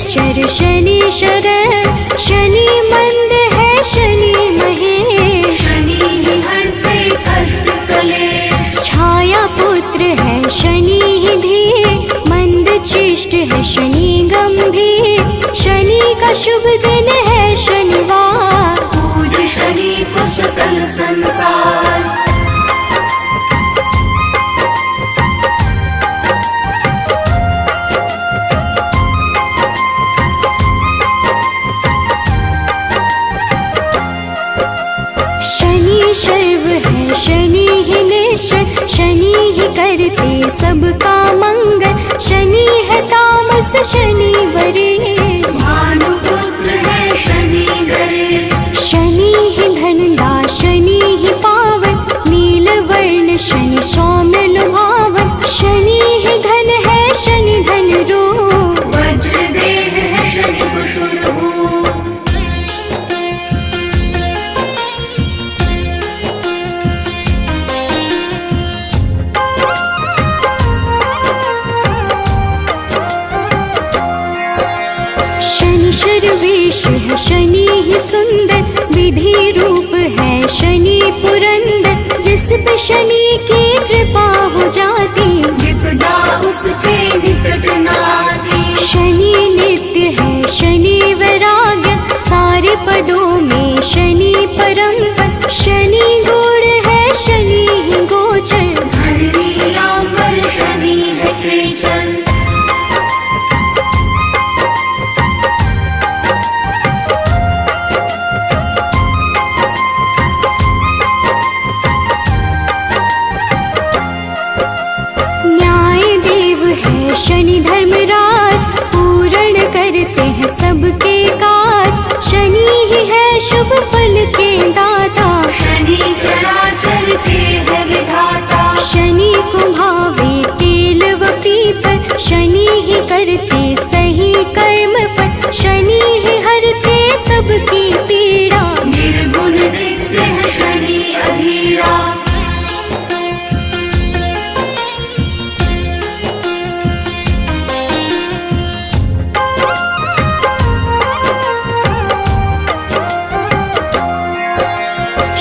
निश्चर शनि शरण, शनि मंद है शनि महेश, शनि ही हरते कष्ट कलेश। छाया पुत्र है शनि ही धीर, मंद चिष्ट है शनि गंभीर, शनि का शुभ दिन है शनिवार, पूज शनि को सकल संसार। शनि शर्व है शनि ही निश्चर, शनि ही करते सबका मंगल, शनि है तामस शनि वरेश, भानुपुत्र है शनि गणेश। शनि ही धनदा शनि ही पावन, नील वर्ण शनि सौम्य लुभावन, शनि ही धन है शनि धन रूप, वज्र देह है शनि कुशल भूप। शनि शर्वेश है शनि ही सुंदर, विधि रूप है शनि पुरंदर, जिस पे शनि की कृपा हो जाती, विपदा उसके निकट न आती। शनि नित्य है शनि वैराग्य, सारे पदों में शनि परम पद, शनि गुण है शनि ही गोचर, धन लीलांबर शनि है खेचर। न्याय देव है शनि धर्मराज, पूर्ण करते हैं सबके काज, शनि ही है शुभ फल के दाता, शनि चराचर के है विधाता। शनि को भावे तेल व पीपल, शनि ही करते सही कर्म पर, शनि ही हरते सबकी पीड़ा, निर्गुण नित्य है शनि अधीरा।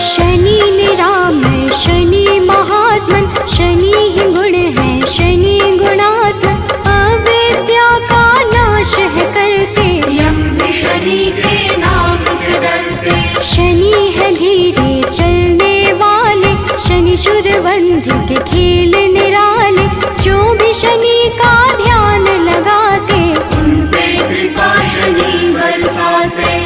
शनि निरामय शनि महात्मन, शनि ही गुण है शनि गुणात्मन, अविद्या का नाश है करते, यम भी शनि के नाम से डरते। शनि है धीरे चलने वाले, शनि शूरवंधी के खेल निराले, जो भी शनि का ध्यान लगाते, उन पे कृपा शनि बरसाते।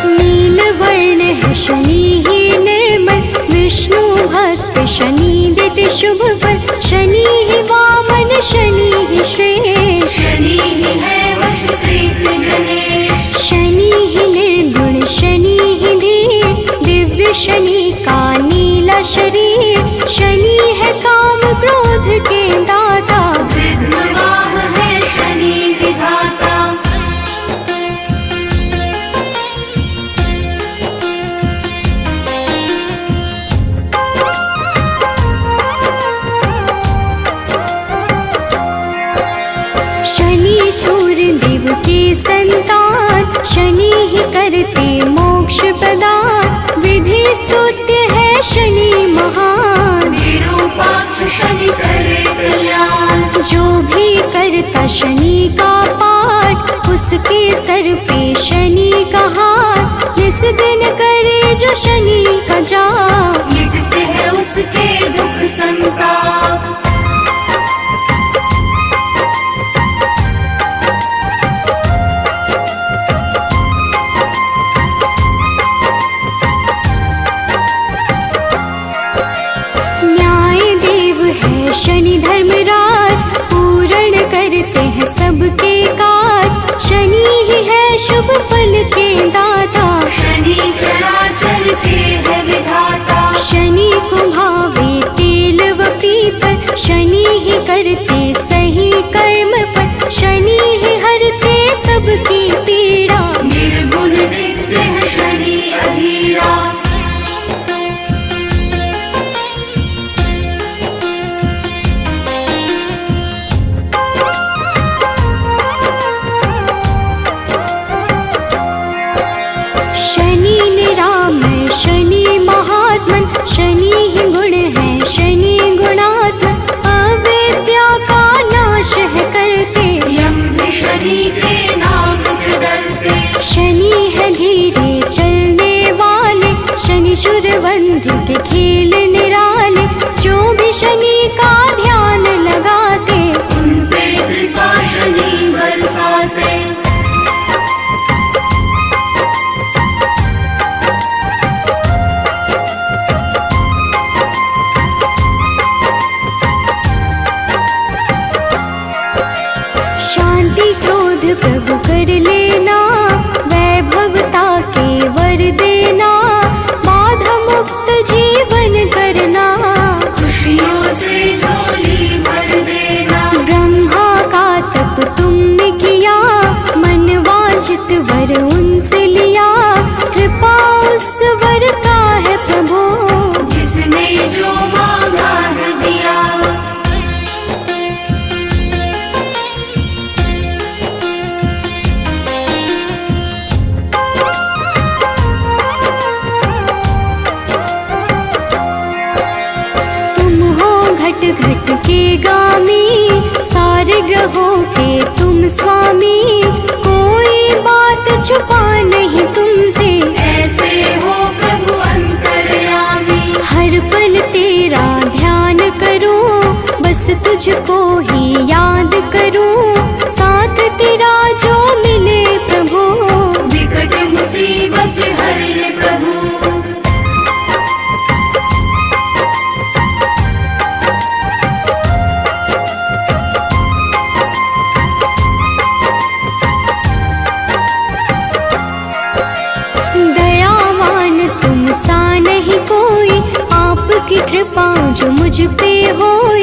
नील वर्ण है शनि ही निर्मल, विष्णु भक्त शनि देते शुभ फल, शनि ही वामन शनि ही श्रेष्ठ, शनि ही है वसुप्रीत गणेश। शनि ही निर्गुण शनि ही धीर, दिव्य शनि का नीला शरीर, शनि है काम क्रोध के दाता, विघ्नवाह है शनि विधाता। शनि सूर्य देव के संतान, शनि ही करते मोक्ष प्रदान, विधि स्तुत्य है शनि महान, विरूपाक्ष शनि करे कल्याण। जो भी करता शनि का पाठ, उसके सर पे शनि का हाथ, जिस दिन करे जो शनि का जाप, मिटते हैं उसके दुख संताप। न्याय देव है शनि धर्मराज, पूर्ण करते हैं सबके काज, शनि ही है शुभ फल के दाता, शनि चराचर के है विधाता। शनि को भावे तेल व पीपल, शनि ही करते सही कर्म पर, शनि ही हरते सबकी पीड़ा, निर्गुण नित्य शनि के नाम से डरते। शनि है धीरे चलने वाले, शनिशुरवंध के खेल निराले, जो भी शनि का ध्यान लगाते, उन पे कृपा शनि बरसाते। शांति क्रोध प्रभु कर लेना, वैभवता के वर देना, बाधा मुक्त जीवन करना, खुशियों से झोली भर देना। ब्रह्मा का तप तुमने किया, मन वांछित वर उनसे लिया, कृपा उस वर का है प्रभु, जिसने जो मांगा है दिया। घट घट के गामी, सारे ग्रहों के तुम स्वामी, कोई बात छुपा नहीं तुमसे, ऐसे हो प्रभु अंतर्यामी। हर पल तेरा ध्यान करूं, बस तुझको ही याद करूं, साथ तेरा जो मिले प्रभु, विकट मुसीबत हर ले प्रभु। आपकी कृपा जो मुझ पे होई,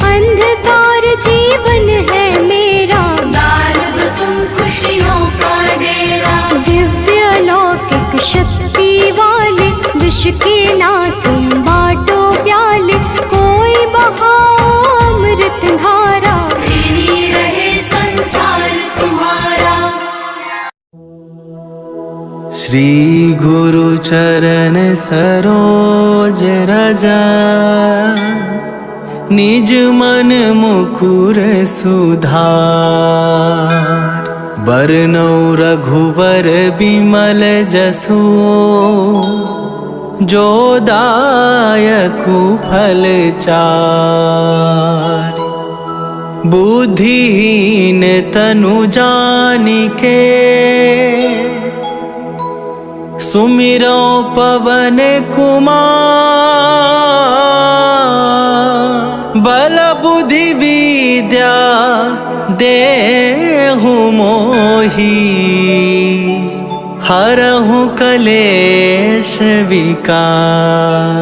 अंधकार जीवन है मेरा, डाल दो तुम खुशियों का डेरा। दिव्य अलौकिक शक्ति वाले, विष के ना तुम बाटो प्याले, कोई बहाओ अमृत धारा, ऋणी रहे संसार तुम्हारा। श्री गुरु चरण सरोज रजा, निज मन मुकुर सुधार, बरनौ रघुबर बिमल जसु, जो दायकु फल चार। बुद्धिहीन तनु जानिके, सुमिरो पवन कुमार, बल बुद्धि विद्या देहु मोहि, हरहु कलेश विकार।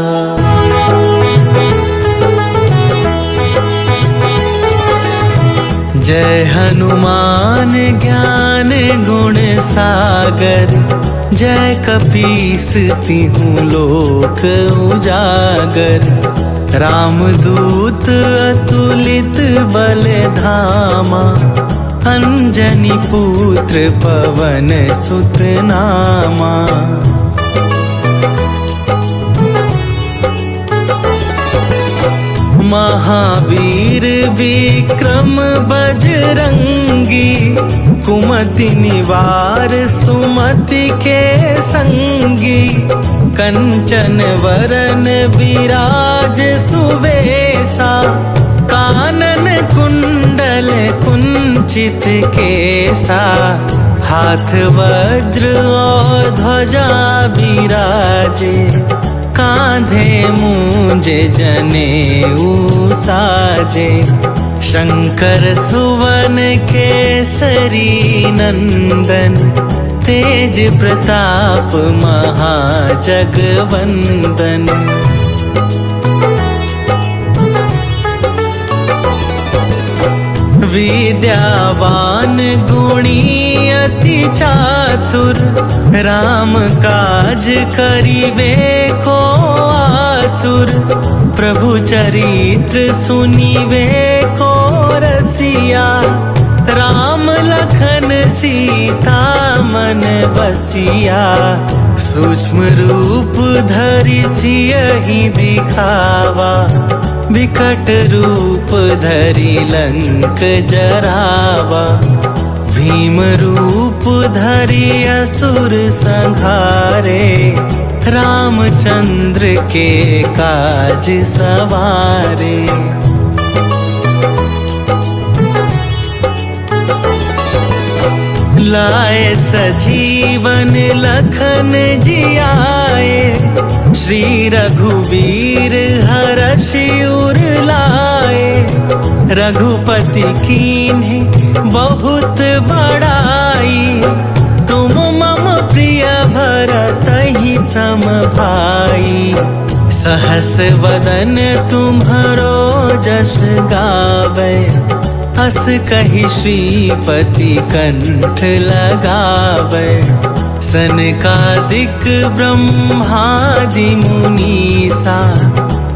जय हनुमान ज्ञान गुण सागर, जय कपीस तिहुँ लोक उजागर। रामदूत अतुलित बल धामा, अंजनी पुत्र पवन सुत नामा। महावीर विक्रम बजरंगी, कुमति निवार सुमति के संगी। कंचन वरन विराज सुवेशा, कानन कुंडल कुंचित केसा। हाथ वज्र और ध्वजा विराजे, कांधे मूंज जनेऊ साजे। शंकर सुवन केसरी नंदन, तेज प्रताप महाजगवंदन। विद्यावान गुणी अति चातुर, राम काज करिवे को आतुर। प्रभु चरित्र सुनिवे को रसिया, राम लखन सीता मन बसिया। सूक्ष्म रूप धरि सियहि दिखावा, विकट रूप धरि लंक जरावा। भीम रूप धरि असुर संहारे, रामचंद्र के काज सवारे। लाए सजीवन लखन जियाए, श्री रघुवीर हरषि उर लाए। रघुपति कीन्हे बहुत बड़ाई, तुम मम प्रिय भरतहि सम भाई। सहस वदन तुम्हरो जस गावे, हस कहि श्रीपति कंठ लगावे। सनकादिक ब्रह्मादि मुनीसा,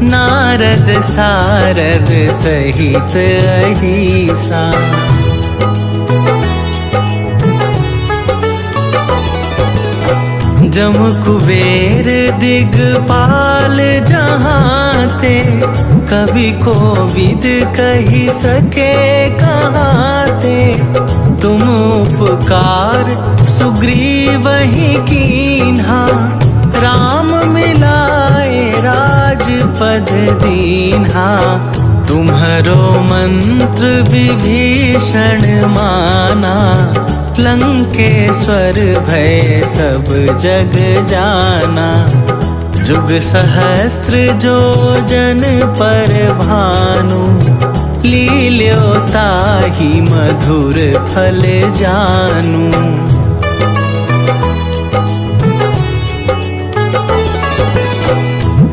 नारद सारद सहित अहिसा। जम कुबेर दिगपाल जहांते, कवि कोविद कहि सके कहाते। तुम उपकार सुग्रीवहि कीन्हा, राम मिलाए राजपद दीन्हा। तुम्हरो मंत्र विभीषण माना, लंकेश्वर भय सब जग जाना। जुग सहस्त्र जो जन पर भानु, लील्यो ताहि मधुर फल जानू।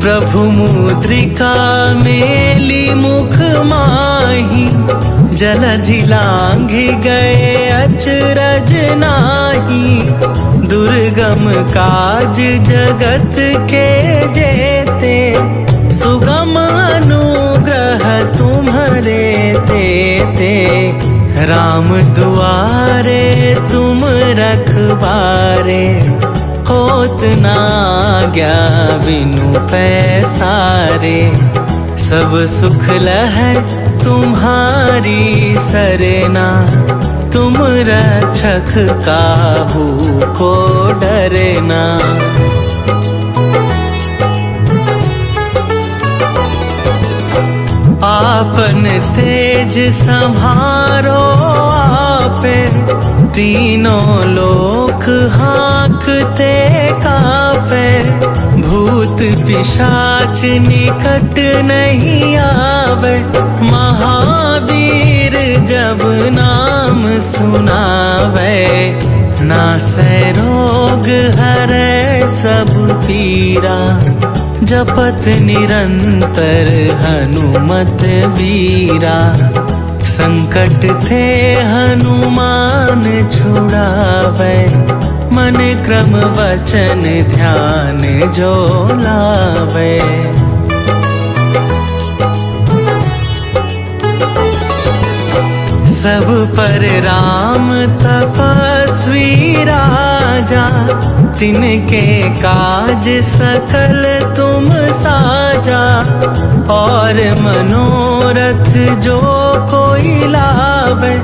प्रभु मुद्रिका मेली मुख माही, जलधि लांघि गए अचरज नाही। दुर्गम काज जगत के जेते, सुगम अनुग्रह तुम्हरे तेते। राम दुआरे तुम रखबारे, होत न आज्ञा बिनु पैसारे। सब सुख लहै तुम्हारी सरना, तुम रक्षक काहू को डरना। आपन तेज संभारो आपे, तीनों लोक हाँकते कापे। भूत पिशाच निकट नहीं आवे, महावीर जब नाम सुनावे। नासै रोग हरै सब पीरा, जपत निरंतर हनुमत बीरा। संकट ते हनुमान छुड़ावे, मन क्रम वचन ध्यान जो लावे। सब पर राम तपस्वी राजा, तिनके काज सकल तुम साजा। और मनोरथ जो कोई लावे,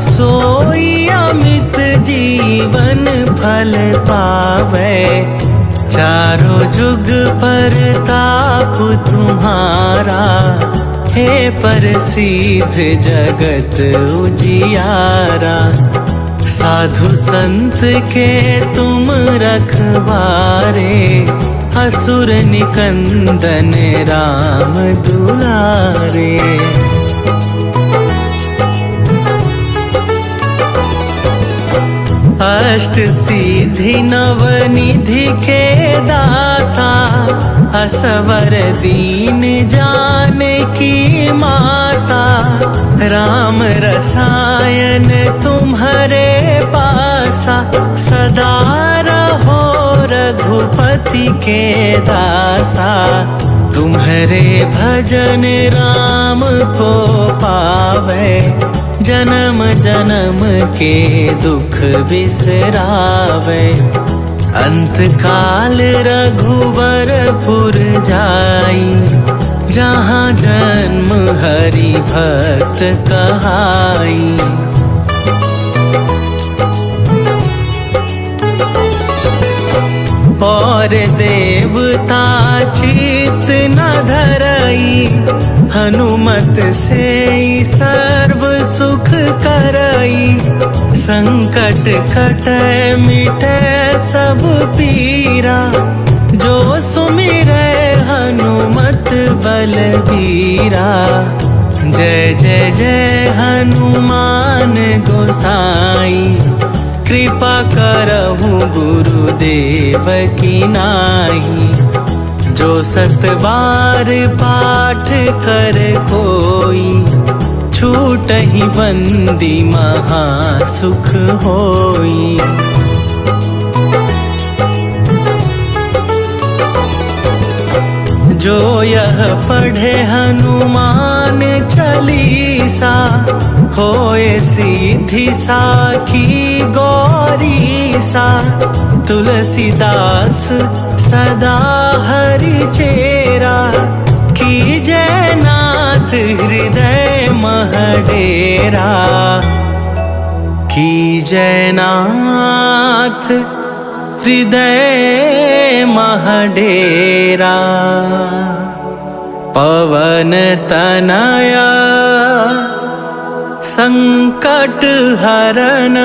सोई अमित जीवन फल पावे। चारों जुग परताप तुम्हारा, हे प्रसिद्ध जगत उजियारा। साधु संत के तुम रखवारे, असुर निकंदन राम दुलारे। अष्ट सिद्धि नवनिधि के दाता, असवर दीन जानकी माता। राम रसायन तुम्हारे पासा, सदा रहो रघुपति के दासा। तुम्हारे भजन राम को पावे, जन्म जन्म के दुख बिसरावे। अंत काल रघुवरपुर जाई, जहाँ जन्म हरि भक्त कहाई। और देवता चित न धरई, हनुमत से सर्व सुख करई। संकट कटै मिटै सब पीरा, जो सुमिरै हनुमत बलबीरा। जय जय जय हनुमान गोसाई, कृपा करहु गुरुदेव की नाई। जो 7 बार पाठ कर कोई, छूटहि बंदी महासुख होई। जो यह पढ़े हनुमान चालीसा, होए सिद्धि साखी गौरीसा। तुलसीदास सदा हरि चेरा, कीजै नाथ हृदय मह डेरा। कीजै नाथ हृदय मह डेरा। पवन तनया संकट हरन,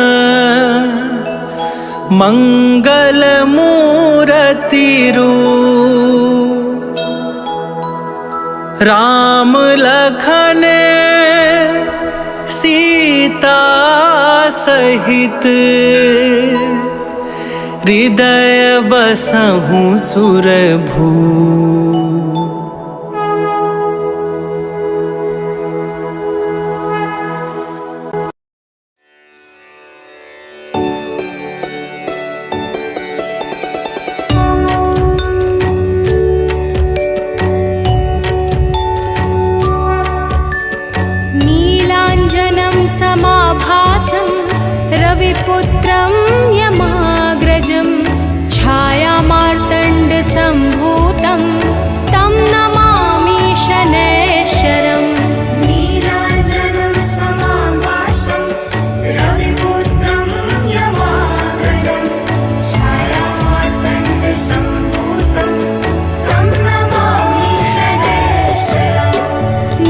मंगल मूरति रूप। राम लखन सीता सहित, हृदय बसहु सुरभू। नीलाञ्जनं समाभासं रविपुत्रं यमाग्रजं, छायामार्तण्डसम्भूतं तं नमामि शनैश्चरम्। नीलाञ्जनं समाभासं रविपुत्रं यमाग्रजं, छायामार्तण्डसम्भूतं तं नमामि शनैश्चरम्।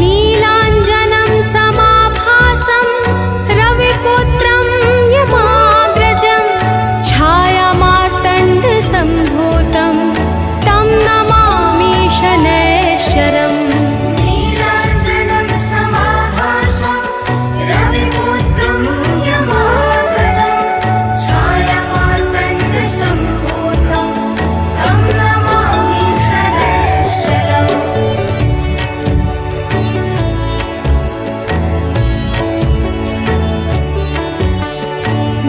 नीलाञ्जनं समाभासं रविपुत्रं यमाग्रजं, छायामार्तण्डसम्भूतं तं नमामि शनैश्चरम्। नीलाञ्जनं समाभासं रविपुत्रं यमाग्रजं, छायामार्तण्डसम्भूतं तं नमामि शनैश्चरम्।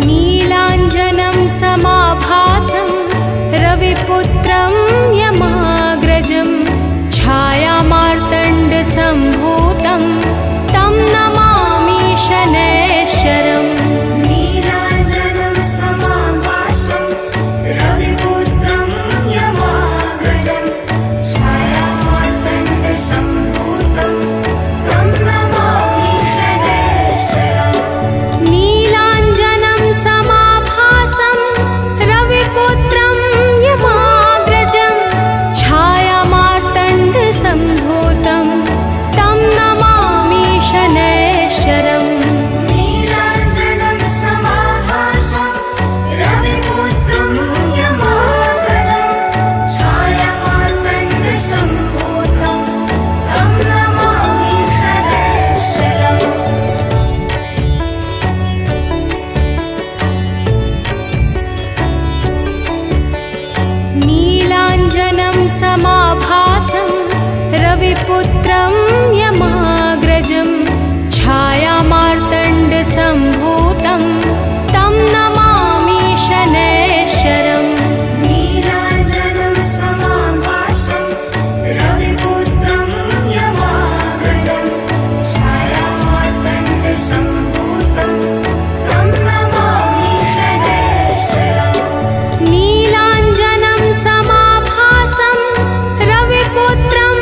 नीलाञ्जनं समाभासं रविपुत्रं यमाग्रजं, छायामार्तण्डसम्भूतं तं नमामि शनैश्चरम्। नीलाञ्जनं समाभासं रविपुत्रं यमाग्रजं, छायामार्तण्डसम्भूतं तं नमामि शनैश्चरम्। नीलाञ्जनं समाभासं रविपुत्रं यमाग्रजं, छायामार्तण्डसम्भूतं तं नमामि शनैश्चरम्। नीलाञ्जनं समाभासं रविपुत्रं यमाग्रजं, छायामार्तण्डसम्भूतं तं नमामि शनैश्चरम्। नीलाञ्जनं समाभासं रविपुत्रं यमाग्रजं, छायामार्तण्डसम्भूतं तं नमामि शनैश्चरम्। नीलाञ्जनं समाभासं रविपुत्रं यमाग्रजं, छायामार्तण्डसम्भूतं तं नमामि शनैश्चरम्। नीलाञ्जनं समाभासं रविपुत्रं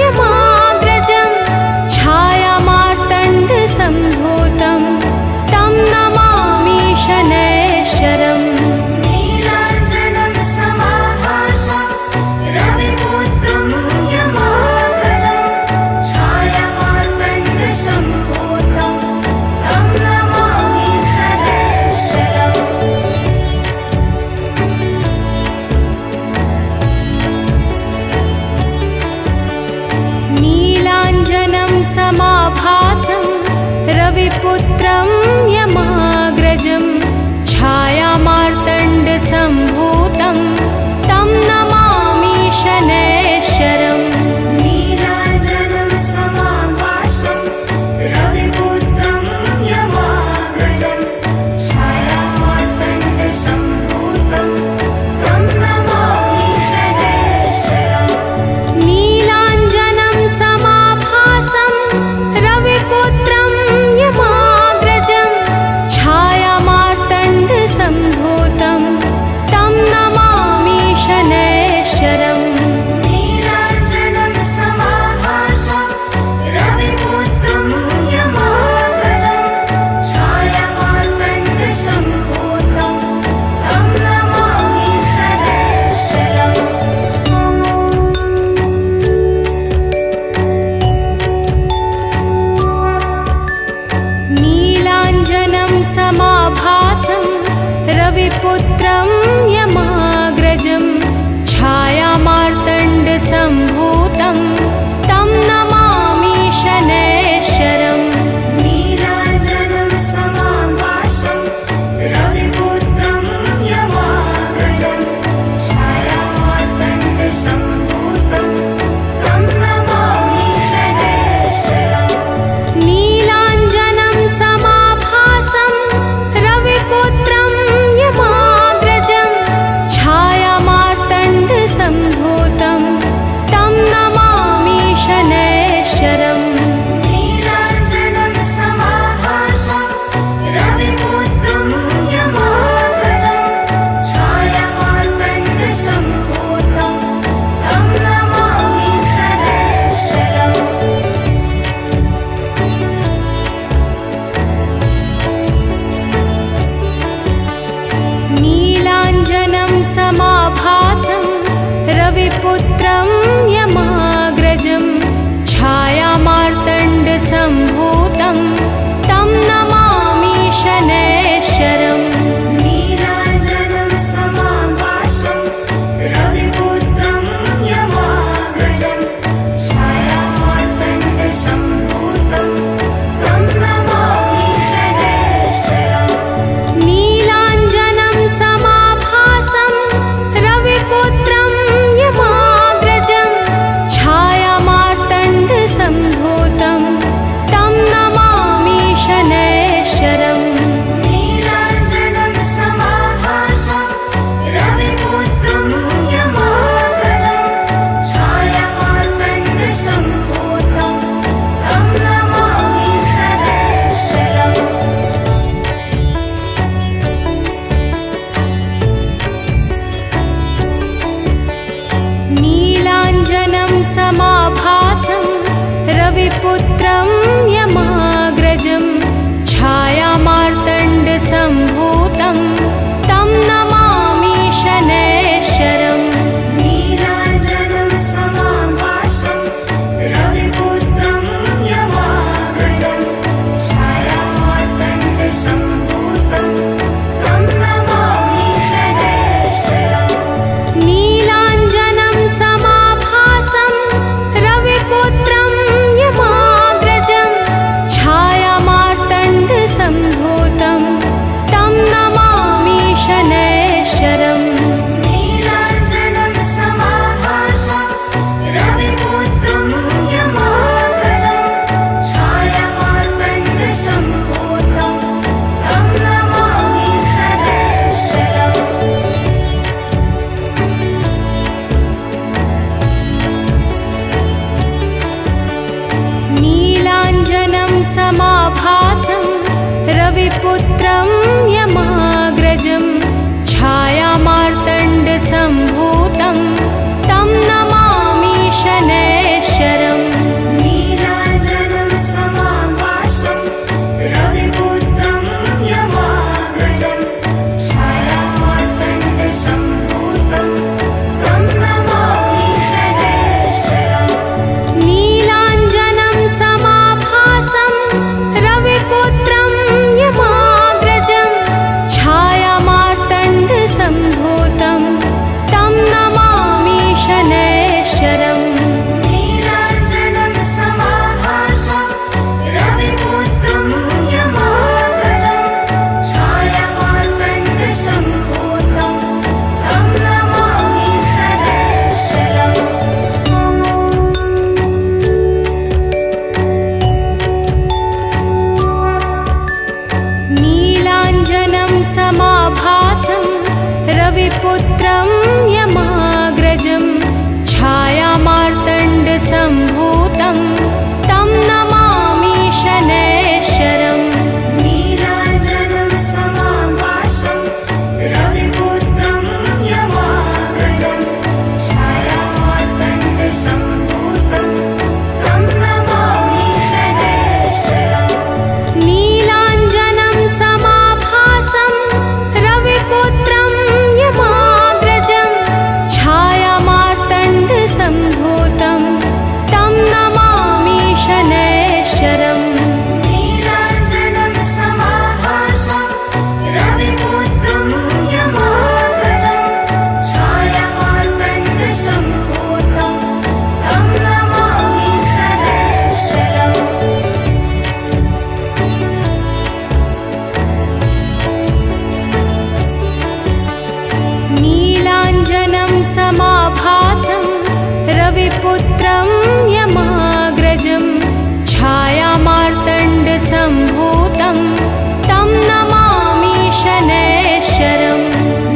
यमाग्रजं, रविपुत्रं यमाग्रजं छायामार्तण्डसम्भूतं तं नमामि शनैश्चरम् नीलाञ्जनं समाभासं रविपुत्रं यमाग्रजं छायामार्तण्डसम्भूतं तं नमामि शनैश्चरम् नीलाञ्जनं समाभासं रविपुत्रं यमाग्रजं छायामार्तण्डसम्भूतं तं नमामि शनैश्चरम् नीलाञ्जनं समाभासं रविपुत्रं यमाग्रजं छायामार्तण्डसम्भूतं तं नमामि शनैश्चरम् नीलाञ्जनं समाभासं रविपुत्रं यमाग्रजं छायामार्तण्डसम्भूतं तं नमामि शनैश्चरम् नीलाञ्जनं समाभासं रविपुत्रं यमाग्रजं छायामार्तण्डसम्भूतं तं नमामि शनैश्चरम् नीलाञ्जनं समाभासं रविपुत्रं यमाग्रजं छायामार्तण्डसम्भूतं तं नमामि शनैश्चरम् नीलाञ्जनं समाभासं रविपुत्रं यमाग्रजं छायामार्तण्डसम्भूतं तं नमामि शनैश्चरम् नीलाञ्जनं समाभासं रविपुत्रं यमाग्रजं छायामार्तण्डसम्भूतं तं नमामि शनैश्चरम् नीलाञ्जनं समाभासं रविपुत्रं यमाग्रजं छायामार्तण्डसम्भूतं तं नमामि शनैश्चरम् नीलाञ्जनं समाभासं रविपुत्रं यमाग्रजं छायामार्तण्डसम्भूतं तं नमामि शनैश्चरम् नीलाञ्जनं समाभासं रविपुत्रं यमाग्रजं छायामार्तण्डसम्भूतं तं नमामि शनैश्चरम् नीलाञ्जनं समाभासं रविपुत्रं यमाग्रजं छायामार्तण्डसम्भूतं तं नमामि शनैश्चरम् नीलाञ्जनं समाभासं रविपुत्रं यमाग्रजं छायामार्तण्डसम्भूतं तं नमामि शनैश्चरम् नीलाञ्जनं समाभासं रविपुत्रं यमाग्रजं छायामार्तण्डसम्भूतं तं नमामि शनैश्चरम् नीलाञ्जनं समाभासं रविपुत्रं यमाग्रजं छायामार्तण्डसम्भूतं तं नमामि शनैश्चरम् नीलाञ्जनं समाभासं रविपुत्रं यमाग्रजं छायामार्तण्डसम्भूतं तं नमामि शनैश्चरम् नीलाञ्जनं समाभासं रविपुत्रं यमाग्रजं छायामार्तण्डसम्भूतं तं नमामि शनैश्चरम् नीलाञ्जनं समाभासं रविपुत्रं यमाग्रजं रविपुत्रं यमाग्रजं छायामार्तण्डसम्भूतं तं नमामि शनैश्चरम् नीलाञ्जनं समाभासं रविपुत्रं यमाग्रजं छायामार्तण्डसम्भूतं तं नमामि शनैश्चरम् नीलाञ्जनं समाभासं रविपुत्रं यमाग्रजं छायामार्तण्डसम्भूतं तं नमामि शनैश्चरम् नीलाञ्जनं समाभासं रविपुत्रं यमाग्रजं छायामार्तण्डसम्भूतं तं नमामि शनैश्चरम् नीलाञ्जनं समाभासं रविपुत्रं यमाग्रजं छायामार्तण्डसम्भूतं तं नमामि शनैश्चरम्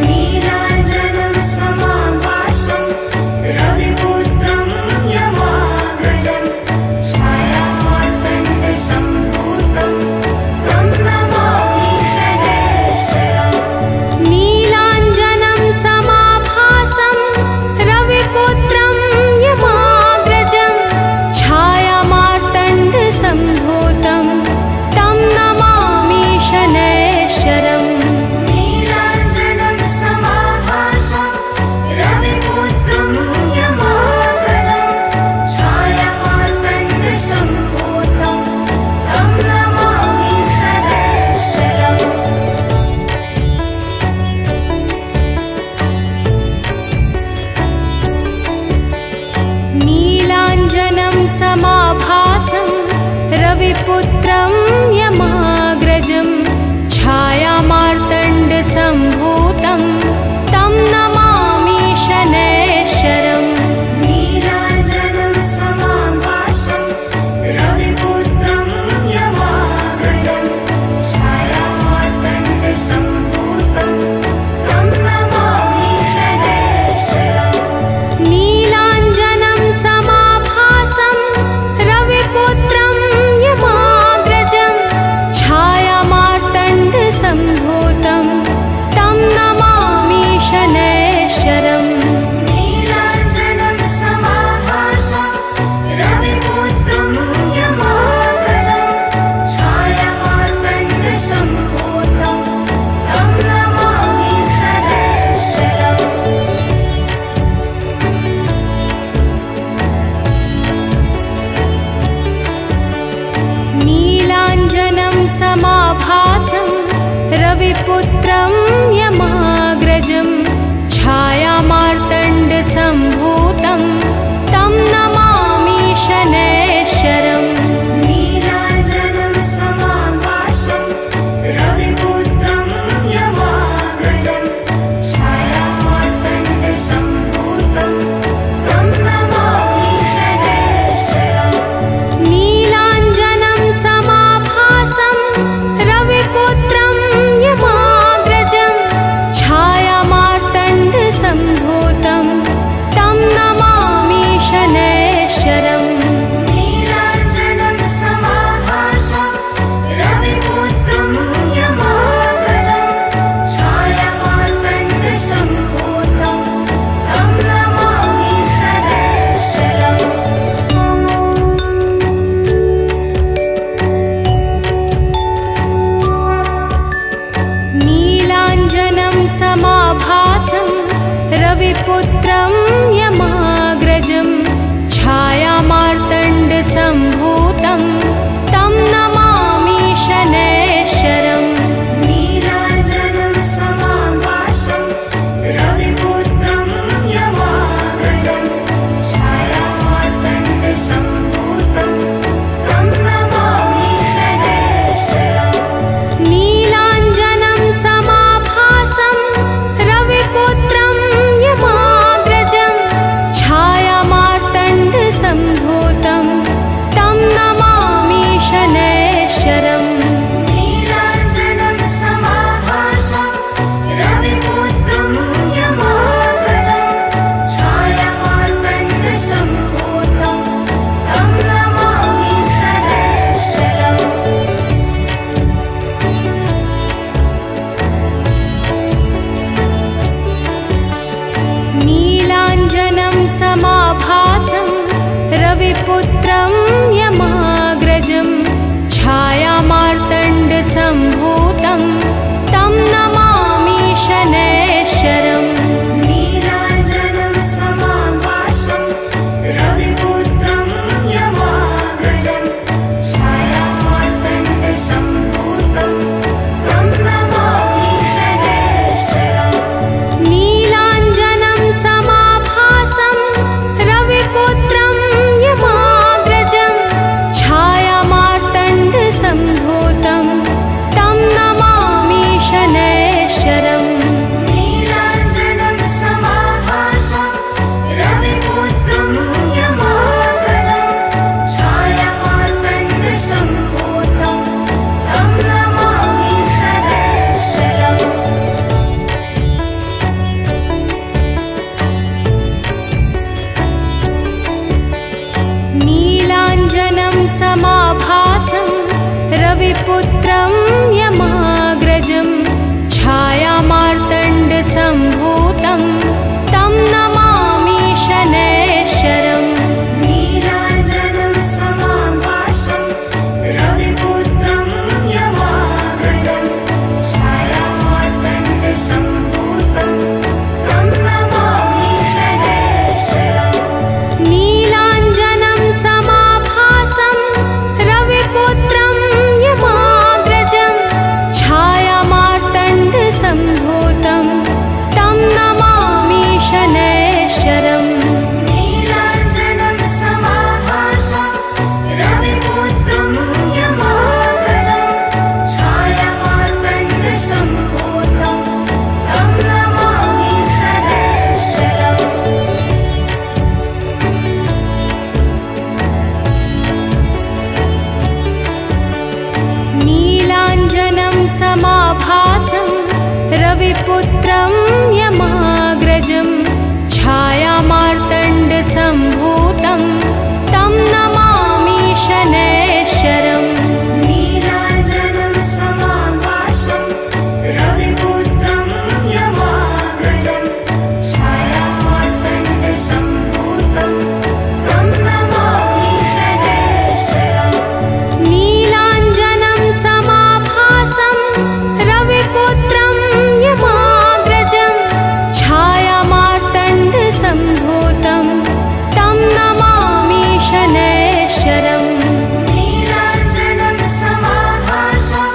नीलाञ्जनं समाभासं रविपुत्रं यमाग्रजं छायामार्तण्डसम्भूतं तं नमामि शनैश्चरम् नीलाञ्जनं समाभासं रविपुत्रं यमाग्रजं छायामार्तण्डसम्भूतं तं नमामि शनैश्चरम् नीलाञ्जनं समाभासं रविपुत्रं यमाग्रजं छायामार्तण्डसम्भूतं तं नमामि शनैश्चरम् नीलाञ्जनं समाभासं रविपुत्रं यमाग्रजं छायामार्तण्डसम्भूतं तं नमामि शनैश्चरम् नीलाञ्जनं समाभासं रविपुत्रं यमाग्रजं छायामार्तण्डसम्भूतं तं नमामि शनैश्चरम् नीलाञ्जनं समाभासं रविपुत्रं यमाग्रजं छायामार्तण्डसम्भूतं तं नमामि शनैश्चरम् नीलाञ्जनं समाभासं रविपुत्रं यमाग्रजं छायामार्तण्डसम्भूतं तं नमामि शनैश्चरम् नीलाञ्जनं समाभासं रविपुत्रं यमाग्रजं छायामार्तण्डसम्भूतं तं नमामि शनैश्चरम् नीलाञ्जनं समाभासं रविपुत्रं यमाग्रजं छायामार्तण्डसम्भूतं तं नमामि शनैश्चरम् नीलाञ्जनं समाभासं रविपुत्रं यमाग्रजं छायामार्तण्डसम्भूतं तं नमामि शनैश्चरम् नीलाञ्जनं समाभासं रविपुत्रं यमाग्रजं छायामार्तण्डसम्भूतं तं नमामि शनैश्चरम् नीलाञ्जनं समाभासं रविपुत्रं यमाग्रजं छायामार्तण्डसम्भूतं तं नमामि शनैश्चरम् नीलाञ्जनं समाभासं रविपुत्रं यमाग्रजं छायामार्तण्डसम्भूतं तं नमामि शनैश्चरम् नीलाञ्जनं समाभासं रविपुत्रं यमाग्रजं रविपुत्रं यमाग्रजं छायामार्तण्डसम्भूतं तं नमामि शनैश्चरम् नीलाञ्जनं समाभासं रविपुत्रं यमाग्रजं छायामार्तण्डसम्भूतं तं नमामि शनैश्चरम् नीलाञ्जनं समाभासं रविपुत्रं यमाग्रजं छायामार्तण्डसम्भूतं तं नमामि शनैश्चरम् नीलाञ्जनं समाभासं रविपुत्रं यमाग्रजं छायामार्तण्डसम्भूतं तं नमामि शनैश्चरम् नीलाञ्जनं समाभासं रविपुत्रं यमाग्रजं छायामार्तण्डसम्भूतं तं नमामि शनैश्चरम् नीलाञ्जनं समाभासं रविपुत्रं यमाग्रजं छायामार्तण्डसम्भूतं तं नमामि शनैश्चरम् नीलाञ्जनं समाभासं रविपुत्रं यमाग्रजं छायामार्तण्डसम्भूतं तं नमामि शनैश्चरम् नीलाञ्जनं समाभासं रविपुत्रं यमाग्रजं छायामार्तण्डसम्भूतं तं नमामि शनैश्चरम् नीलाञ्जनं समाभासं रविपुत्रं यमाग्रजं छायामार्तण्डसम्भूतं तं नमामि शनैश्चरम् नीलाञ्जनं समाभासं रविपुत्रं यमाग्रजं छायामार्तण्डसम्भूतं तं नमामि शनैश्चरम् नीलाञ्जनं समाभासं रविपुत्रं यमाग्रजं छायामार्तण्डसम्भूतं तं नमामि शनैश्चरम् नीलाञ्जनं समाभासं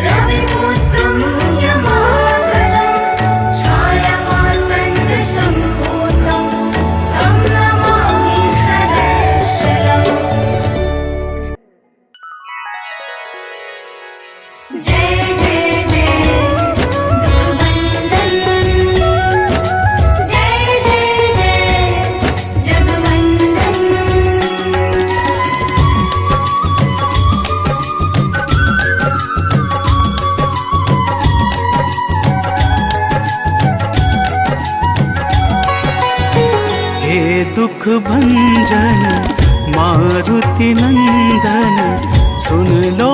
रविपुत्रं यमाग्रजं छायामार्तण्डसम्भूतं तं नमामि शनैश्चरम् जय जय जय दुर्वन्दन जय जय जय जगवन्दन हे दुख भंजन मारुति नंदन, सुन लो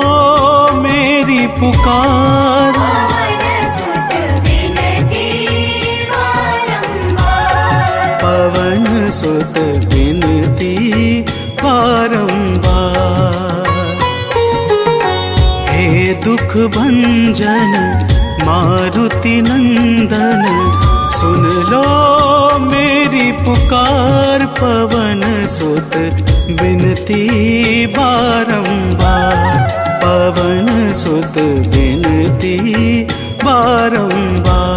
मेरी पुकार। पवन सुत विनती बारंबार पवन सुत विनती बारंबार। हे दुख भंजन मारुति नंदन, सुन लो मेरी पुकार। पवन सुत विनती बारंबार। पवन सुत विनती बारंबार।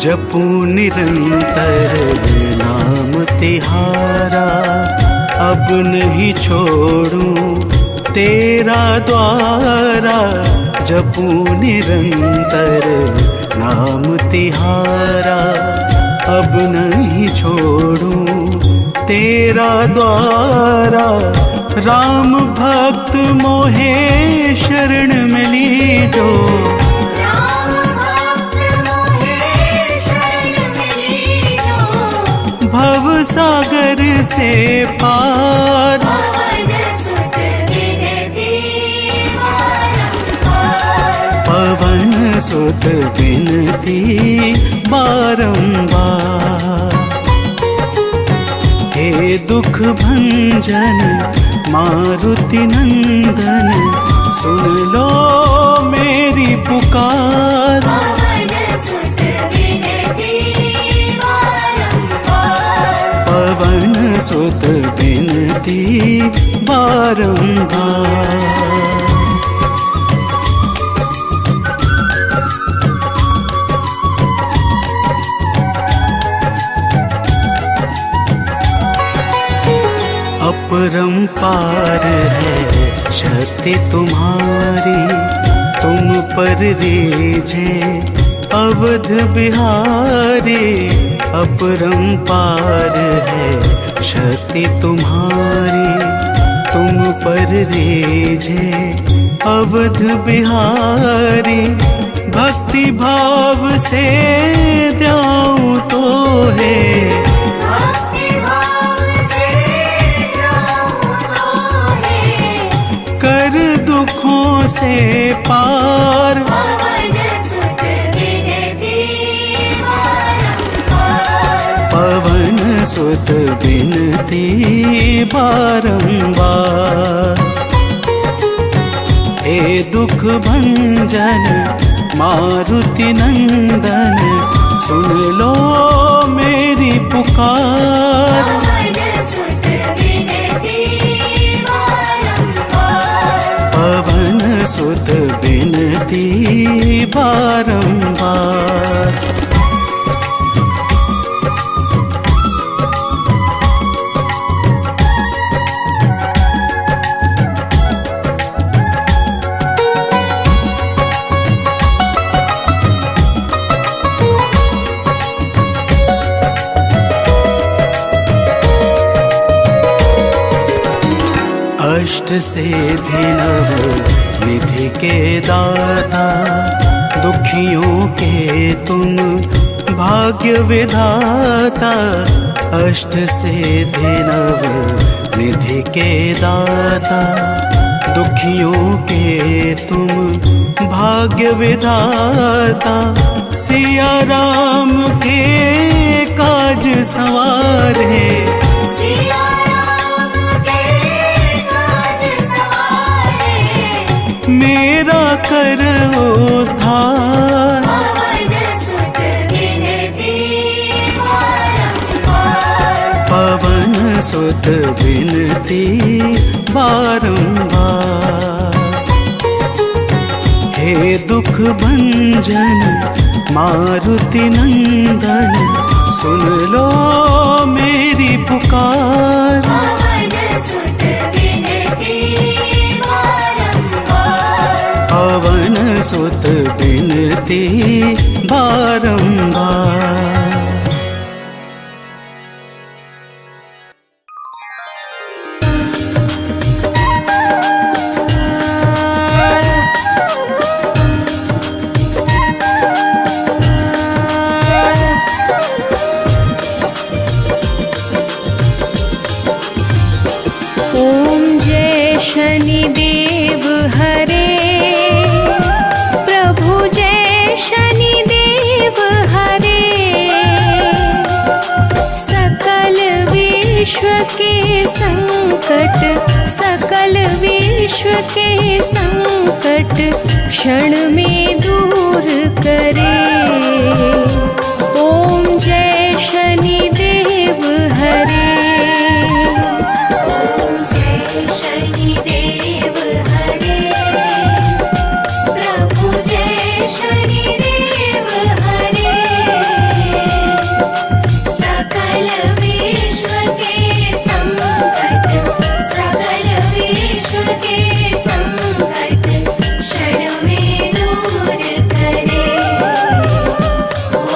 जपू निरंतर नाम तिहारा, अब नहीं छोड़ूं तेरा द्वारा। जपू निरंतर नाम तिहारा, अब नहीं छोड़ूं तेरा द्वारा। राम भक्त मोहे शरण में लीजो, राम से पार। पवन सुत विनती बारंबार। पवन सुत विनती बारंबार। हे दुख भंजन मारुति नंदन, सुन लो मेरी पुकार। पवन सुत विनती बारंबार। पवन सुत विनती बारंबार। अपरंपार है शक्ति तुम्हारी, तुम पर रीझे अवध बिहारी। अपरंपार है शक्ति तुम्हारी, तुम पर रीझे अवध बिहारी। भक्ति भाव से द्याऊं तो है, भक्ति भाव से जाऊं तो है। कर दुखों से पार। पवन सुत विनती बारंबार। पवन सुत विनती बारंबार। हे दुख भंजन मारुति नंदन, सुन लो मेरी पुकार। पवन सुत विनती बारंबार। पवन सुत विनती बारंबार। अष्ट सिद्धि नव निधि के दाता, दुखियों के तुम भाग्य विधाता। अष्ट सिद्धि नव निधि के दाता, दुखियों के तुम भाग्य विधाता। सिया राम के काज सवारे, सिया राम के काज सवारे। मेरा कर उद्धार। पवन सुत विनती बारंबार। पवन सुत विनती बारंबार। हे दुख भंजन मारुति नंदन, सुन लो मेरी पुकार। पवन सुत विनती बारंबार। पवन सुत विनती बारंबार। ॐ जय शनिदेव हरे, प्रभु जय शनिदेव हरे। सकल विश्व के संकट, सकल विश्व के संकट क्षण में दूर करे। ॐ जय शनिदेव हरे। शनिदेव हरे, प्रभु जय शनिदेव हरे। सकल विश्व के संकट, सकल विश्व के संकट क्षण में दूर करे। ॐ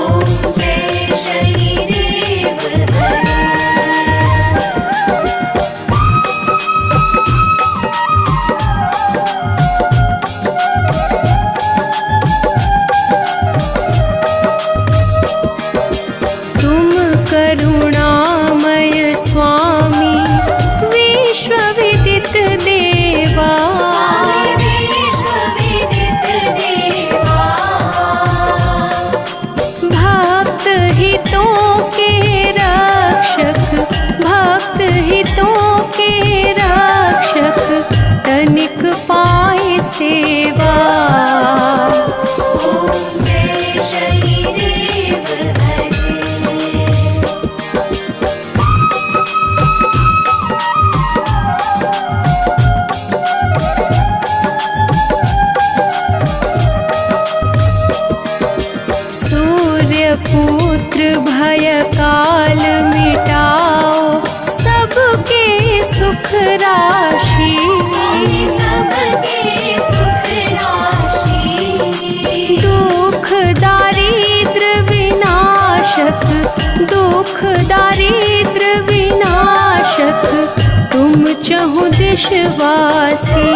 पूछहु दिशवासी।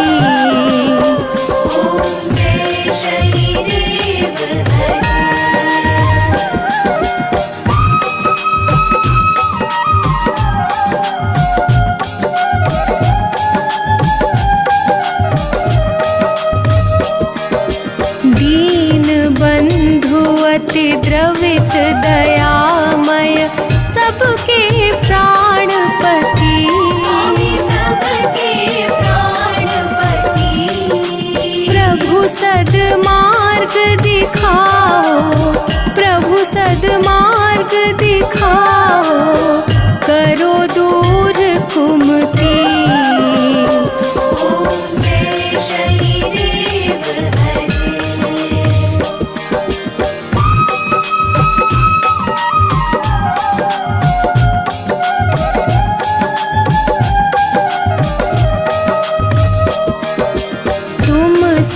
ओम जय शनिदेव हरे। दीन बंधु अति द्रवित दयामय सबके प्राणपति। स्वामी सबके प्राणपति। प्रभु सद्मार्ग दिखाओ, प्रभु सद्मार्ग दिखाओ, करो दूर कुमति। ओम जय शनिदेव हरे।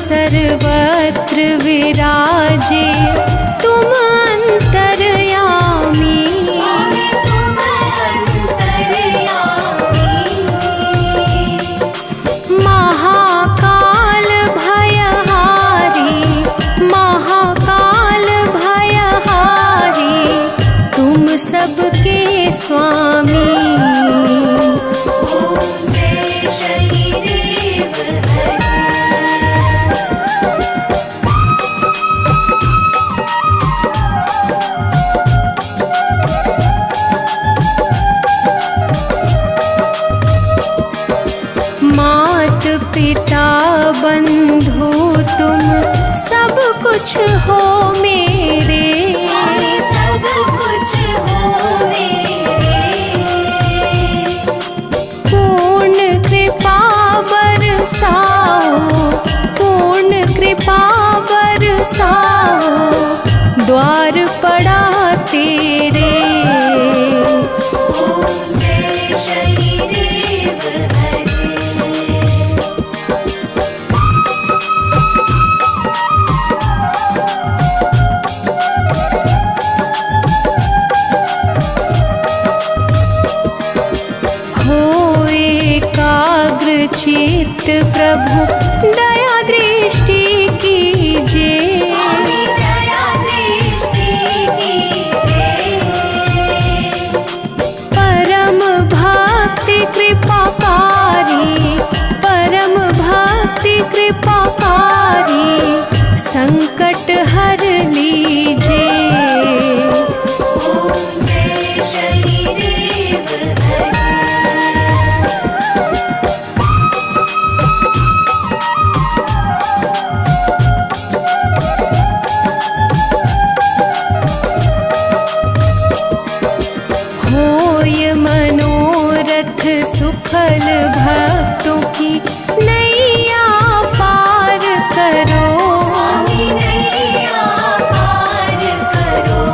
सर्वत्र विराजे तुम अंतर्यामी। स्वामी तुम अंतर्यामी। महाकाल भयहारी, महाकाल भयहारी, तुम सबके स्वामी। ओम जय शनिदेव हरे। मात पिता बंधु तुम सब कुछ हो मेरे। स्वामी सब कुछ हो मेरे। पूर्ण कृपा बरसाओ, पूर्ण कृपा बरसाओ, द्वार पड़ा तेरे। ओम जय शनिदेव हरे। हो एकाग्र चित्त प्रभु दया दृष्टि कीजिए। स्वामी दया दृष्टि कीजिए। परम भक्ति कृपाकारी, परम भक्ति कृपाकारी, संकट हर लीजिए। ओम जय शनिदेव हरे। होय मनोरथ सुफल भक्तों की नैया पार करो। स्वामी नैया पार करो।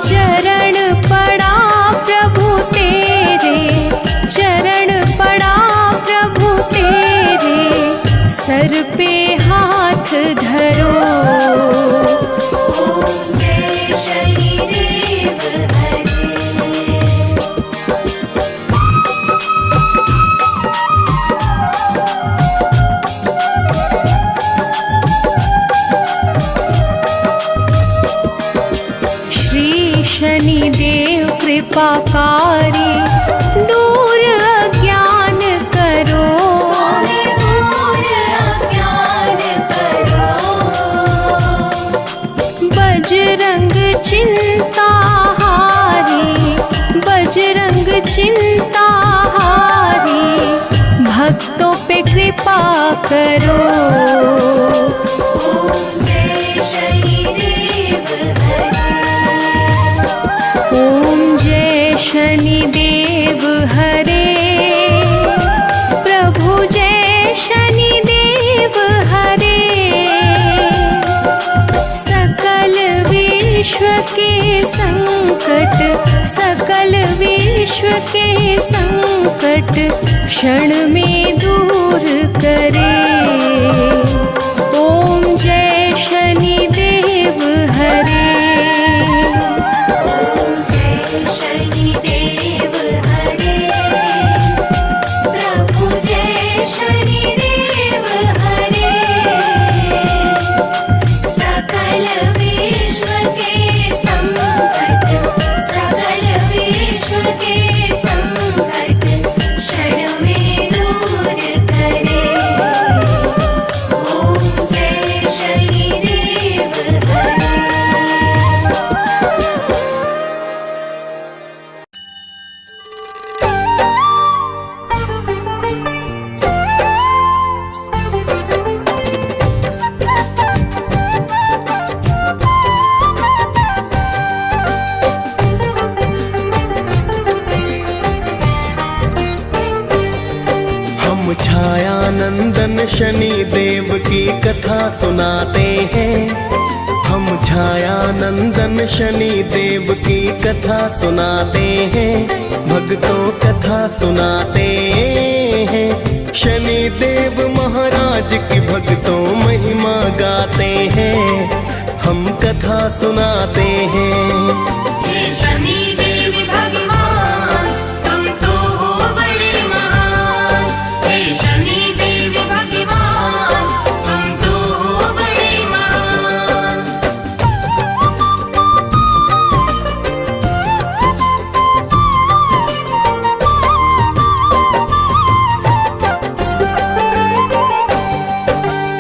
चरण पड़ा प्रभु तेरे, चरण पड़ा प्रभु तेरे, सर पे हाथ धरो। ओम जय शनिदेव हरे। शनिदेव कृपाकारी, दूर अज्ञान करो। स्वामी दूर अज्ञान करो। बजरंग चिंता हारी, बजरंग चिंता हारी, भक्तों पे कृपा करो। ओम जय शनिदेव हरे। ओम जय शनिदेव हरे। प्रभु जय शनिदेव हरे। सकल विश्व के संकट, सकल विश्व के संकट क्षण में दूर करे। ओम जय शनिदेव हरे। ओम जय शनिदेव हरे। प्रभु हम छाया नंदन शनि देव की कथा सुनाते हैं। हम छाया नंदन शनि देव की कथा सुनाते हैं। भक्तों कथा सुनाते हैं। शनि देव महाराज की भक्तों महिमा गाते हैं। हम कथा सुनाते हैं। हे शनि देव भगवान तुम तो हो बड़े महान। हे शनि देव भगवान तुम तो हो बड़े महान।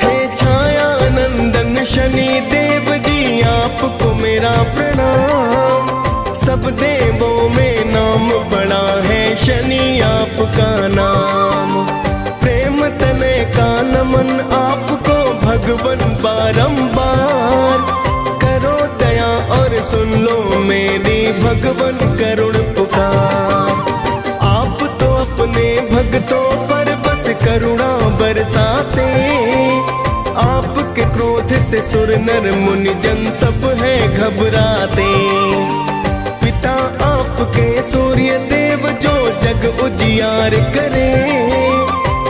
हे छाया नंदन शनि देव जी आपको मेरा प्रणाम। सब देवों में नाम बड़ा है शनि आपका नाम। प्रेम तने का नमन आपको भगवन बारंबार। करो दया और सुन लो मेरी भगवन करुण पुकार। आप तो अपने भक्तों पर बस करुणा बरसाते। आपके क्रोध से सुर नर मुनि जन सब है घबराते। पिता आपके सूर्य देव जो जग उजियार करे।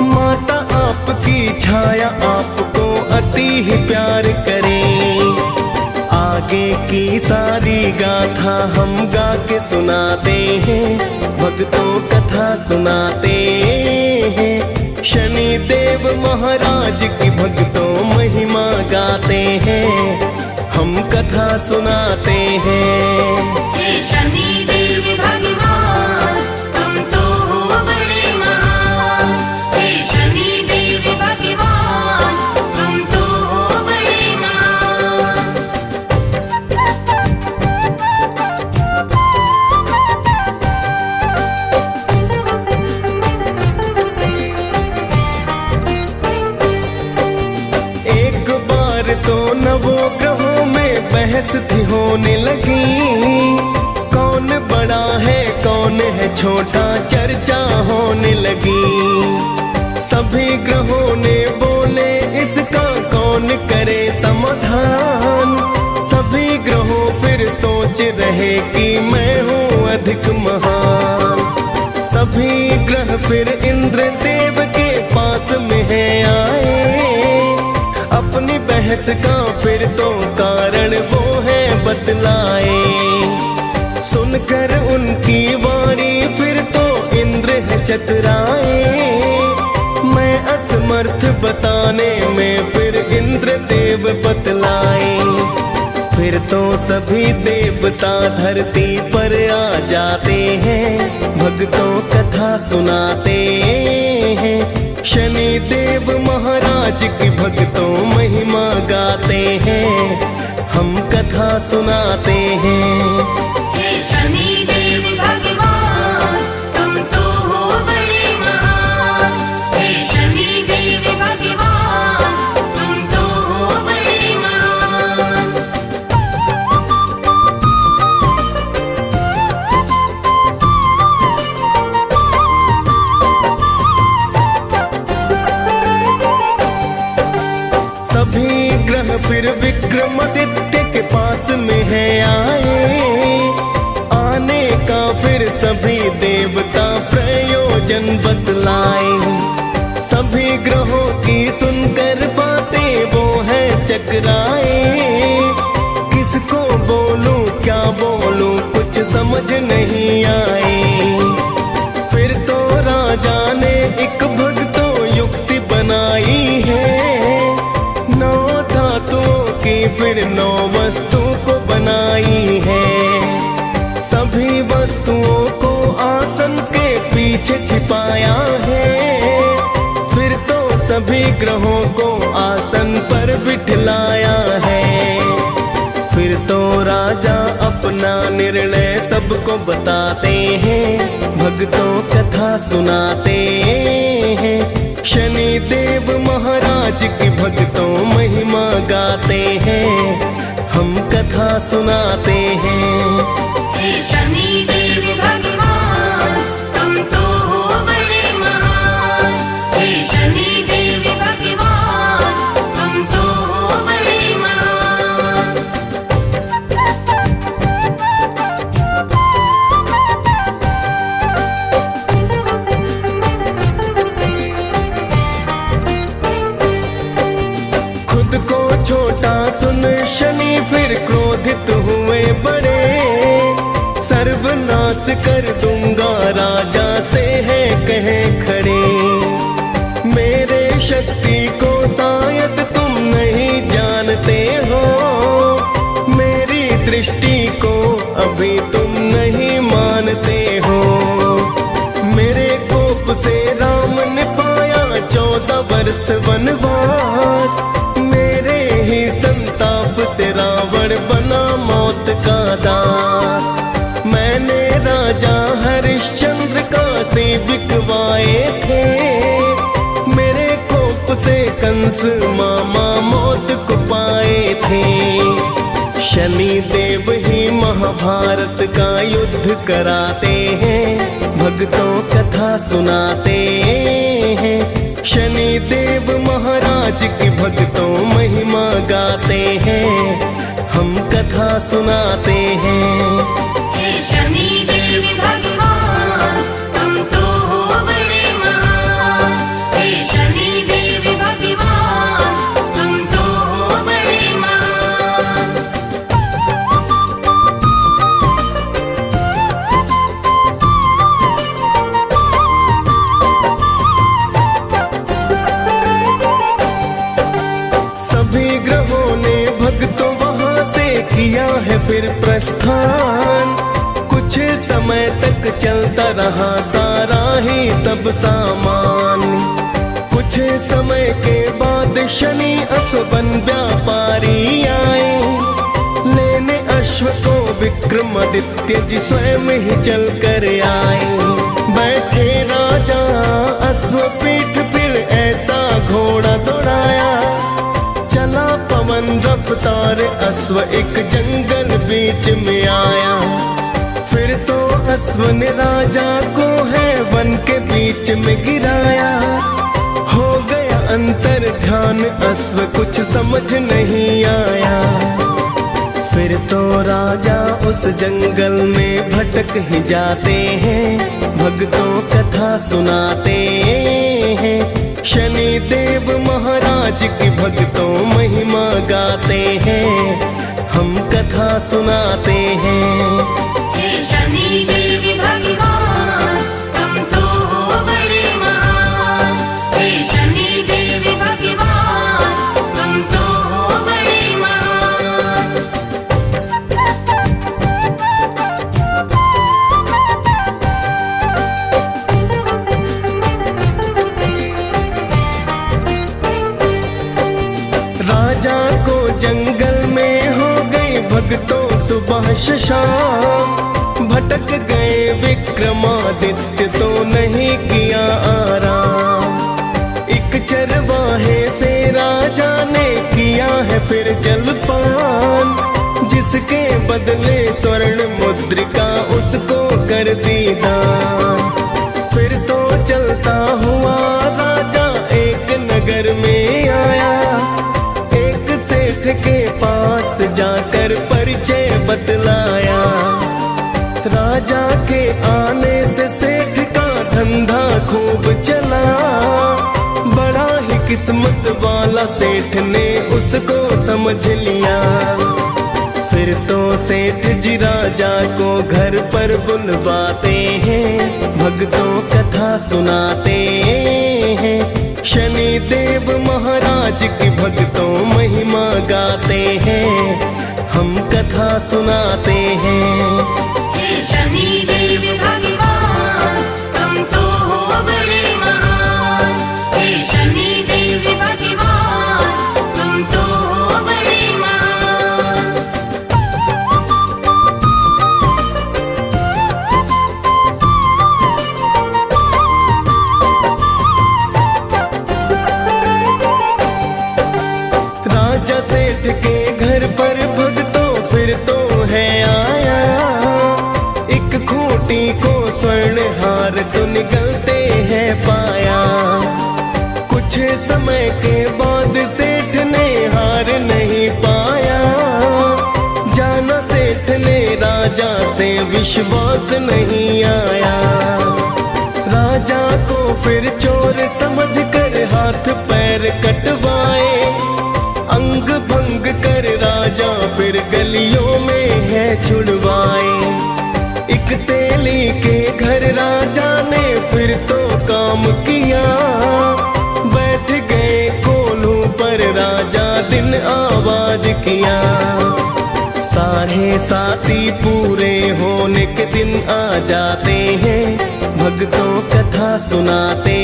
माता आपकी छाया आपको अति ही प्यार करे। आगे की सारी गाथा हम गा के सुनाते हैं। भक्तों कथा सुनाते हैं। शनि देव महाराज की भक्तों महिमा गाते हैं। हम कथा सुनाते हैं। हे शनि देव भगवान तुम तो हो बड़े महान। हे शनि देव भगवान तुम तो हो बड़े महान। एक बार तो नवों ग्रहों में बहस थी होने लगी। कौन बड़ा है कौन है छोटा चर्चा होने लगी। सभी ग्रहों ने बोले इसका कौन करे समाधान। सभी ग्रहों फिर सोच रहे कि मैं हूँ अधिक महान। सभी ग्रह फिर इंद्र देव के पास में है आए। अपनी बहस का फिर तो कारण वो है बतलाए। सुनकर उनकी वाणी फिर तो इंद्र है चतुराए। मैं असमर्थ बताने में फिर इंद्र देव बतलाए। फिर तो सभी देवता धरती पर आ जाते हैं। भक्तों कथा सुनाते हैं। शनि देव महाराज की भक्तों महिमा गाते हैं। हम कथा सुनाते हैं। हे शनि देव भगवान तुम तो हो बड़े महान। हे शनि देव भगवान तुम तो हो बड़े महान। सभी ग्रह फिर विक्रमादित्य के पास में है आए। आने का फिर सभी देवता प्रयोजन बतलाए। सभी ग्रहों की सुनकर बातें वो है चकराए। किसको बोलूं क्या बोलूं कुछ समझ नहीं आए। फिर तो राजा ने एक भक्तों युक्ति बनाई है। 9 धातुओं की फिर 9 वस्तु को बनाई है। सभी वस्तुओं को आसन के पीछे छिपाया है। फिर तो सभी ग्रहों को आसन पर बिठलाया है। फिर तो राजा अपना निर्णय सबको बताते हैं। भक्तों कथा सुनाते हैं। शनि देव महाराज की भक्तों महिमा गाते हैं। हम कथा सुनाते हैं। हे शनि देव भगवान तुम तो हो बड़े महान। हे सुन शनि फिर क्रोधित हुए बड़े, सर्वनाश कर दूंगा राजा से है कहे खड़े। मेरे शक्ति को शायद तुम नहीं जानते हो, मेरी दृष्टि को अभी तुम नहीं मानते हो। मेरे कोप से राम ने पाया 14 वर्ष वनवास, मेरे ही संताप से रावण बना मौत का दास। मैंने राजा हरिश्चंद्र काशी बिकवाए थे, मेरे कोप से कंस मामा मौत को पाए थे। शनि देव ही महाभारत का युद्ध कराते हैं, भक्तों कथा सुनाते हैं। शनि देव महाराज की भक्तों महिमा गाते हैं, हम कथा सुनाते हैं। हे शनि देव भगवान तुम तो हो बड़े महान, हे शनि देव भगवान तुम तो हो बड़े महान। सभी ग्रहों ने भक्तों वहां से किया है फिर प्रस्थान, कुछ समय तक चलता रहा सारा ही सब सामान। कुछ समय के बाद शनि अश्वबन व्यापारी आए, लेने अश्व को विक्रमादित्य जी स्वयं ही चल कर आए। बैठे राजा अश्व पीठ फिर ऐसा घोड़ा दौड़ाया, चला पवन रफ्तार अश्व एक जंगल बीच में आया। फिर तो अश्व ने राजा को है वन के बीच में गिराया, हो गया अंतर ध्यान अश्व कुछ समझ नहीं आया। फिर तो राजा उस जंगल में भटक ही जाते हैं, भक्तों कथा सुनाते हैं। शनि देव महाराज की भक्तों महिमा गाते हैं, हम कथा सुनाते हैं। हे शनि देव भगवान तुम तो हो बड़े महान, हे शनि देव भगवान तुम तो हो बड़े महान। राजा को जंगल में हो गई भक्तों सुबह शाम, भटक गए विक्रमादित्य तो नहीं किया आराम। एक चरवाहे से राजा ने किया है फिर जलपान, जिसके बदले स्वर्ण मुद्रिका उसको कर दी दान। फिर तो चलता हुआ राजा एक नगर में आया, एक सेठ के पास जाकर परिचय बतलाया। राजा के आने से सेठ का धंधा खूब चला, बड़ा ही किस्मत वाला सेठ ने उसको समझ लिया। फिर तो सेठ जी राजा को घर पर बुलवाते हैं, भक्तों कथा सुनाते हैं। शनि देव महाराज की भक्तों महिमा गाते हैं, हम कथा सुनाते हैं। हे शनि देव भगवान तुम तो हो बड़े महान, हे शनि देव भगवान तुम तो हो बड़े महान। राजा सेठ के घर पर भक्तों फिर तो है आया, एक खूंटी को स्वर्ण हार तो निकलते हैं पाया। कुछ समय के बाद सेठ ने हार नहीं पाया, जाना सेठ ने राजा से विश्वास नहीं आया। राजा को फिर चोर समझकर हाथ पैर कटवाए, अंग भंग कर आवाज किया। साढ़े साथी पूरे होने के दिन आ जाते हैं, भक्तों कथा सुनाते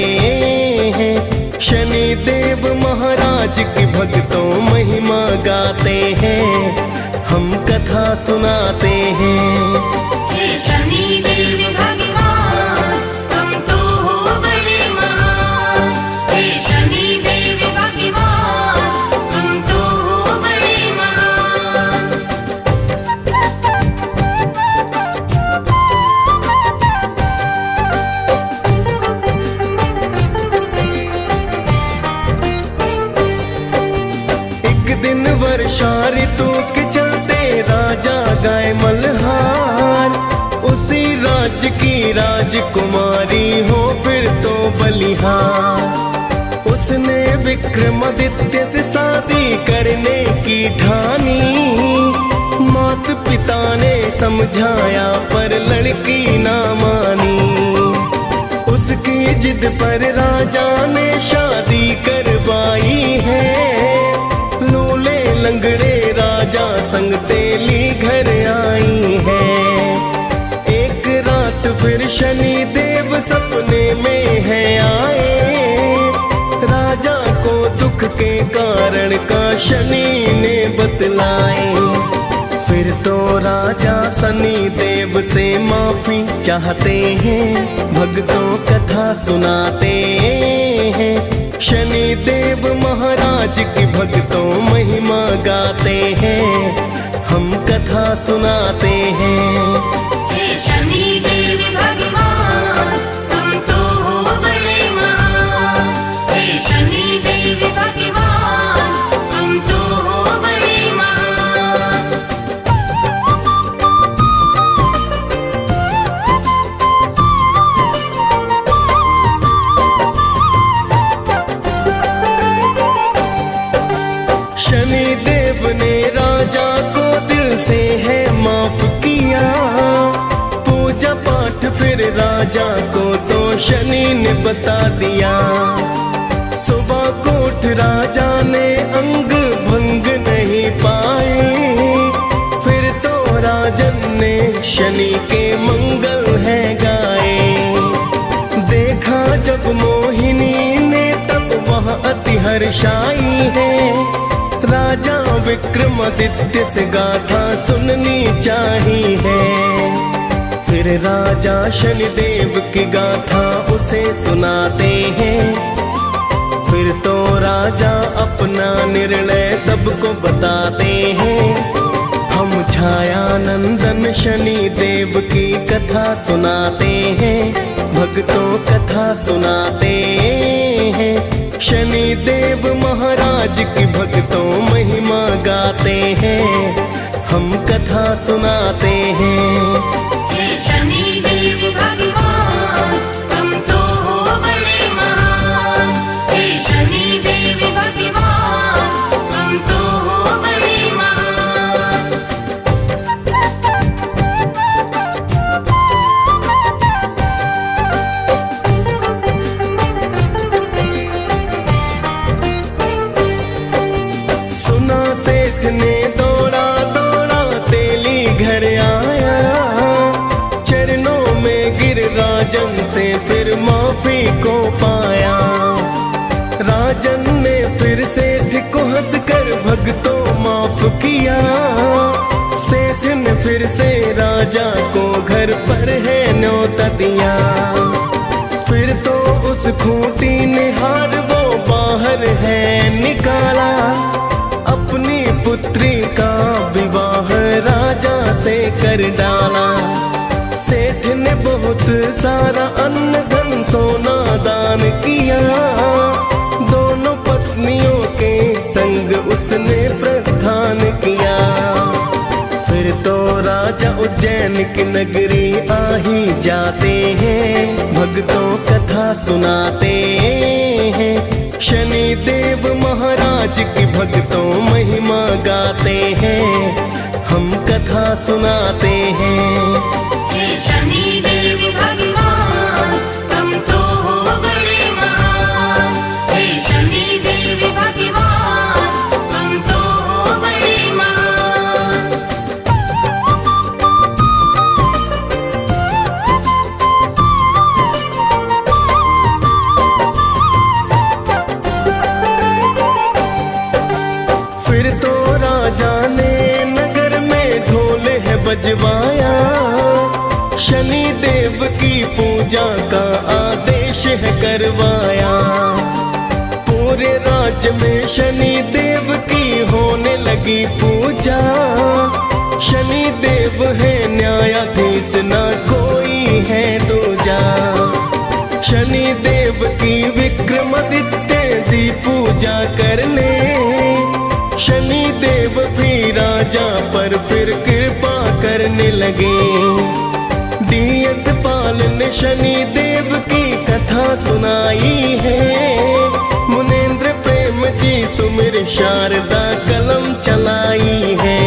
हैं। शनि देव महाराज की भक्तों महिमा गाते हैं, हम कथा सुनाते हैं। हे शनि देव भगवान तुम तो हो बड़े महान। हे शनि देव भगवान तुम तो हो बड़े महान। एक दिन वर्षा ऋतु के चलते राजा गाय मल्हार, उसी राज्य की राजकुमारी हो फिर तो बलिहार। उसने विक्रमादित्य से शादी करने की ठानी, मात पिता ने समझाया पर लड़की ना मानी। उसकी जिद पर राजा ने शादी करवाई है, लूले लंगड़े राजा संग तेली घर आई है। एक रात फिर शनि देव सपने में है आए, राजा को दुख के कारण का शनि ने बतलाए। फिर तो राजा शनि देव से माफी चाहते हैं, भक्तों कथा सुनाते हैं। शनि देव महाराज की भक्तों महिमा गाते हैं, हम कथा सुनाते हैं। हे शनि देव भगवान तुम तो हो बड़े महान। हे शनि देव भगवान तुम तो हो बड़े महान। शनि देव ने राजा को दिल से है माफ किया, पूजा पाठ फिर राजा को तो शनि ने बता दिया। सुबह को उठ राजा ने अंग भंग नहीं पाए, फिर तो राजन ने शनि के मंगल है गाए। देखा जब मोहिनी ने तब वह अति हर्षाई है, राजा विक्रमादित्य से गाथा सुननी चाहिए। फिर राजा शनिदेव की गाथा उसे सुनाते हैं, फिर तो राजा अपना निर्णय सबको बताते हैं। हम छाया नंदन शनि देव की कथा सुनाते हैं, भक्तों कथा सुनाते हैं। शनि देव महाराज की भक्तों महिमा गाते हैं, हम कथा सुनाते हैं। हे शनि देव भगवान तुम तो हो बड़े महान। हे शनि देव भगवान तुम तो हो बड़े महान। सुना सेठ ने दौड़ा दौड़ा तेली घर आया, चरणों में गिर राजन से फिर माफी को पाया। राजन ने फिर सेठ को हंसकर भक्तों माफ किया, सेठ ने फिर से राजा को घर पर है न्योता दिया। फिर तो उस खूंटी ने हार वो बाहर है निकाला, अपनी पुत्री का विवाह राजा से कर डाला। सेठ ने बहुत सारा अन्न धन सोना दान किया, दोनों पत्नियों के संग उसने प्रस्थान किया। फिर तो राजा उज्जैन की नगरी आ ही जाते हैं, भक्तों कथा सुनाते हैं। शनि देव महाराज की भक्तों महिमा गाते हैं, हम कथा सुनाते हैं। हे शनि देव भगवान तुम तो हो बड़े महान। हे शनि देव भगवान तुम तो फिर तो राजा ने नगर में ढोल है बजवाया, शनि देव की पूजा का आदेश है करवाया। पूरे राज्य में शनि देव की होने लगी पूजा, शनि देव है न्यायाधीश ना कोई है दूजा। शनि देव की विक्रमादित्य दी पूजा करने, शनि देव भी राजा पर फिर कृपा करने लगे। DS पाल ने शनि देव की कथा सुनाई है, मुनेन्द्र प्रेम जी सुमिर शारदा कलम चलाई है।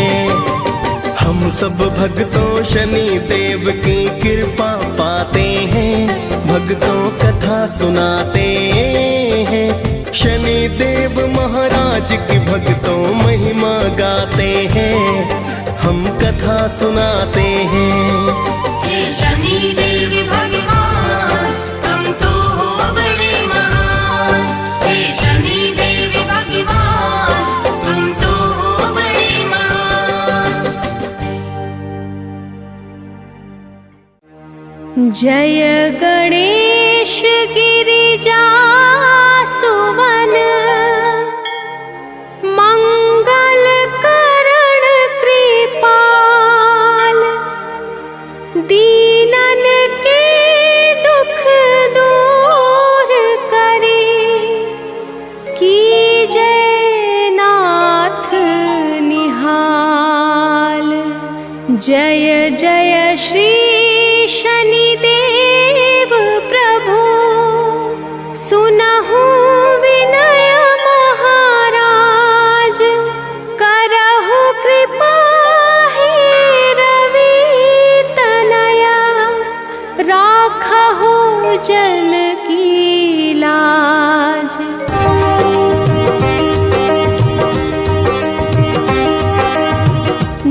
हम सब भक्तों शनि देव की कृपा पाते हैं, भक्तों कथा सुनाते हैं। शनि देव महाराज की भक्तों महिमा गाते हैं, हम कथा सुनाते हैं। हे शनि देव भगवान तुम तो हो बड़े महान, हे शनि देव भगवान तुम तो हो बड़े महान। जय गणेश गिरिजा सुवन, मंगल करण कृपाल, दीनन के दुख दूर करे, कीजय नाथ निहाल। जय जय श्री शनिदेव प्रभु, सुनहु विनय महाराज, करहु कृपा हे रवि तनया, राखहु जन की लाज।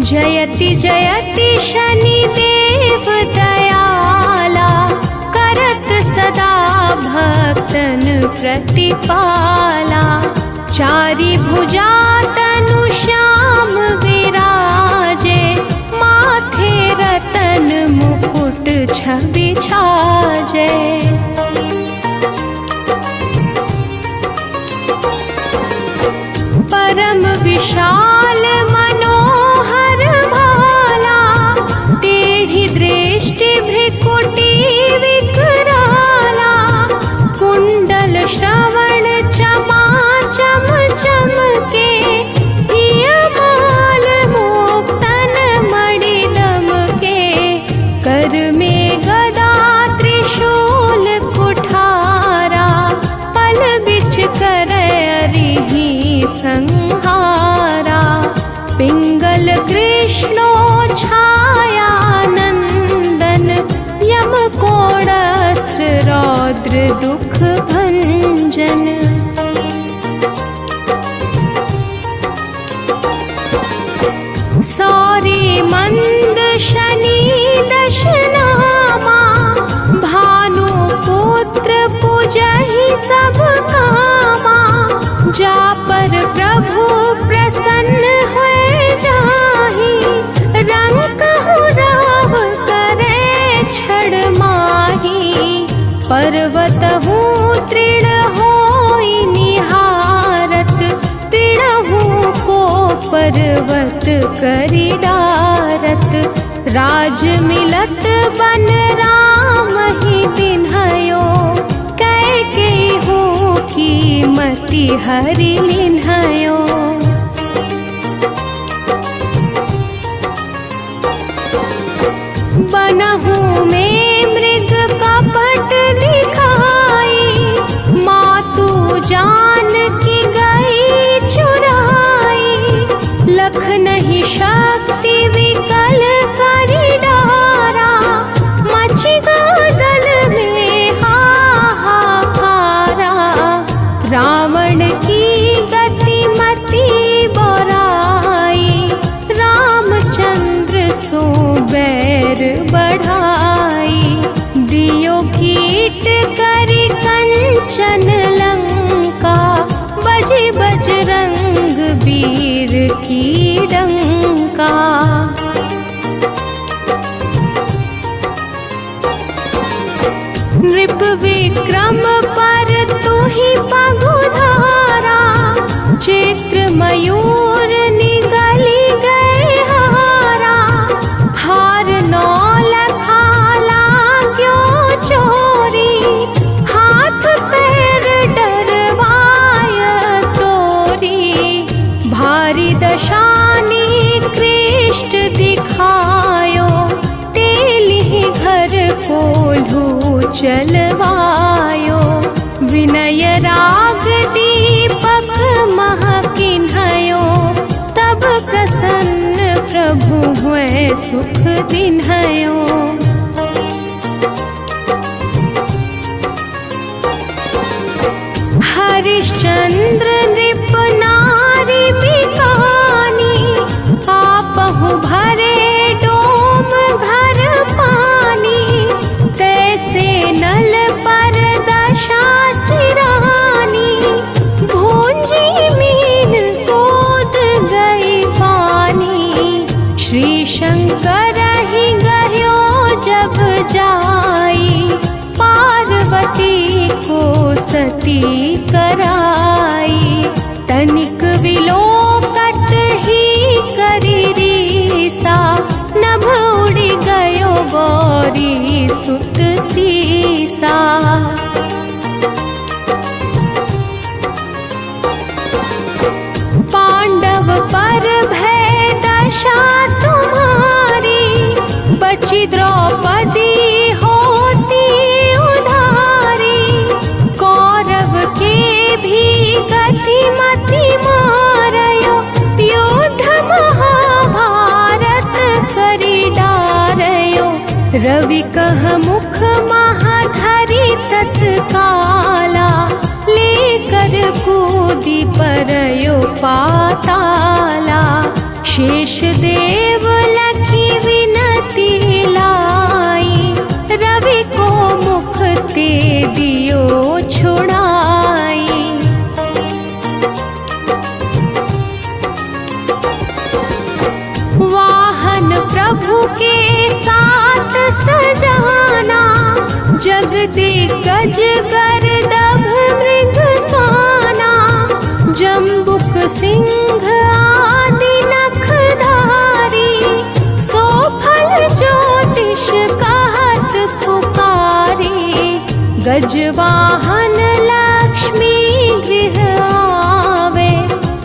जयति जयति शनिदेव दयाला, करत सदा भक्तन प्रतिपाला। चारि भुजा तनु श्याम विराजे, माथे रतन मुकुट छवि छाजे। परम विशाल मनोहर भाला, टेढ़ी दृष्टि भ्रिकुटी विकराला। कुंडल श्रवण चमा चम चमके, हियमाल मुक्तन मणि दमके। कर में गदा त्रिशूल कुठारा, पल बिच करहि संहारा। पिंगल कृष्णो छाया नंदन, यम कोड़स्त्र रौद्र दुख भंजन। सौरी मंद शनि दशनामा, भानु पुत्र पूजहि सब कामा। जा पर प्रभु प्रसन्न हुए जाहि, रंकहु राव करे छड़ माही। पर्वतहु तृण होई निहारत, तृणहु को पर्वत करि डारत। राज मिलत बन राम ही तिन्हयो, कैकेयी की मति हरि लिन्हयो। बनहु में मृग कपट दिखाई, मातु जानकी गई चुराई। लख नहीं शक्ति विकल करि डारा, मचि गादल में हाहाकारा। रावण की गति मति बोराई, रामचंद्र सो बैर बढ़ाई। दियो कीट करि कंचन लंका, बजि बजरंग वीर डंका। नृप विक्रम पर तू ही पगुधारा, चित्र मयूर निगली गए हारा। हार नौ लखाला क्यों चोरी, हाथ पैर डरवाय तोरी। भारी दशानी कृष्ट दिखायो, तेली घर कोल्हू चलवायो। विनय राग दीपक महकिन्हयो, तब प्रसन्न प्रभु हुए सुख दिन्हयो। हरिश्चंद्र नृप नारी बिकानी, आपहु भरे डोम घर पानी। तैसे नल पर दशा सिरानी, भूंजी मीन कूद गई पानी। श्री शंकर ही गयो जब जाई, पार्वती को सती कराई। तनिक विलोकत ही करी रीसा, नभ उड़ी गयो गौरी सुत सीसा। पांडव पर भय दशा तुम्हारी, बची द्रौपदी होती उधारी। कौरव के भी गति मति मारयो, युद्ध महाभारत करी डारयो। रवि कह मुख महाधरी तत्काला, लेकर कूदी परयो पाताला। शेष देव लखी विनती लाई, रवि को मुख ते दियो छुड़ाई। वाहन प्रभु के साथ सजाना, जगदिग्गज गर्दभ मृग साना। जम्बुक सिंह आदि नखधारी, सोफल ज्योतिष कहत पुकारी। गजवाहन लक्ष्मी गृह आवे,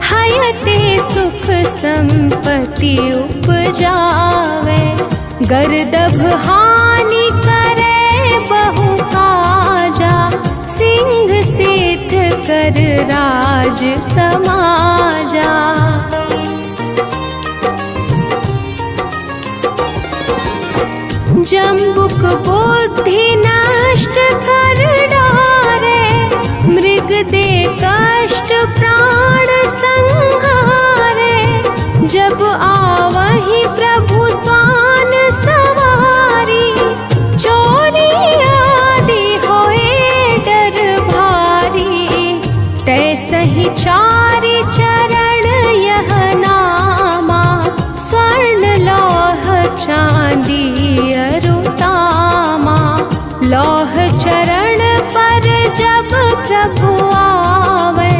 हयते सुख संपत्ति उपजावे। गर्दभ हानि करे बहु काजा, सिंह सिद्ध कर राज समाजा। जम्बुक बुद्धि नष्ट कर डारे, मृग दे कष्ट प्राण संहारे। जब आवहि प्रभु स्वान सवारी, चोरी आदि होए डर भारी। तैसहि चारि चरण यह नामा, स्वर्ण लौह चांदी अरुतामा। लौह चरण पर जब प्रभु आवे,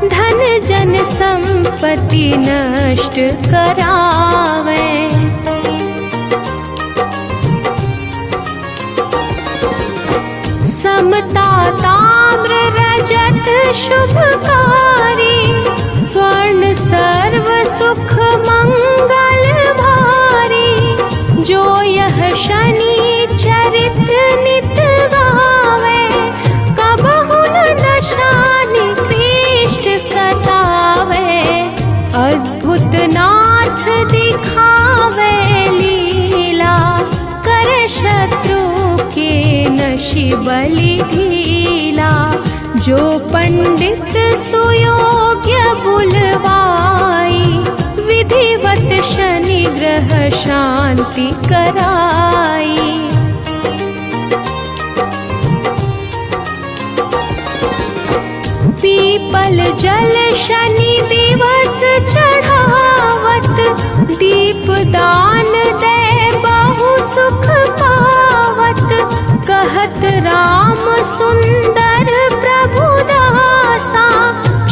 धन जन संपत्ति नष्ट करावे। समता ताम्र रजत शुभकारी, स्वर्ण सर्व सुख मंगल भारी। जो यह शनि चरित नित गावे, कबहु न दशा निकृष्ट सतावे। अद्भुत नाथ दिखावे लीला, कर शत्रु के नशि बलि ढीला। जो पंडित सुयोग्य बुलवाई, विधिवत शनि ग्रह शांति कराई। पीपल जल शनि दिवस चढ़ावत, दीपदान दे बहु सुख पावत। कहत राम सुंदर प्रभु दासा,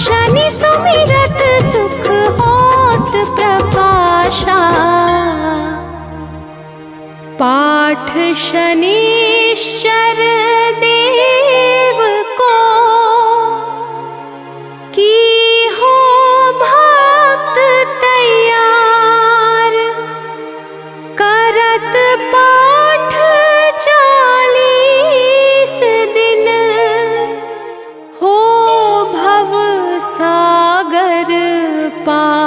शनि सुमिरत सुख होत प्रकाशा। पाठ शनिश्चर देव को, की हो भक्त तैयार। करत पाठ 40 दिन, हो भव सागर पार।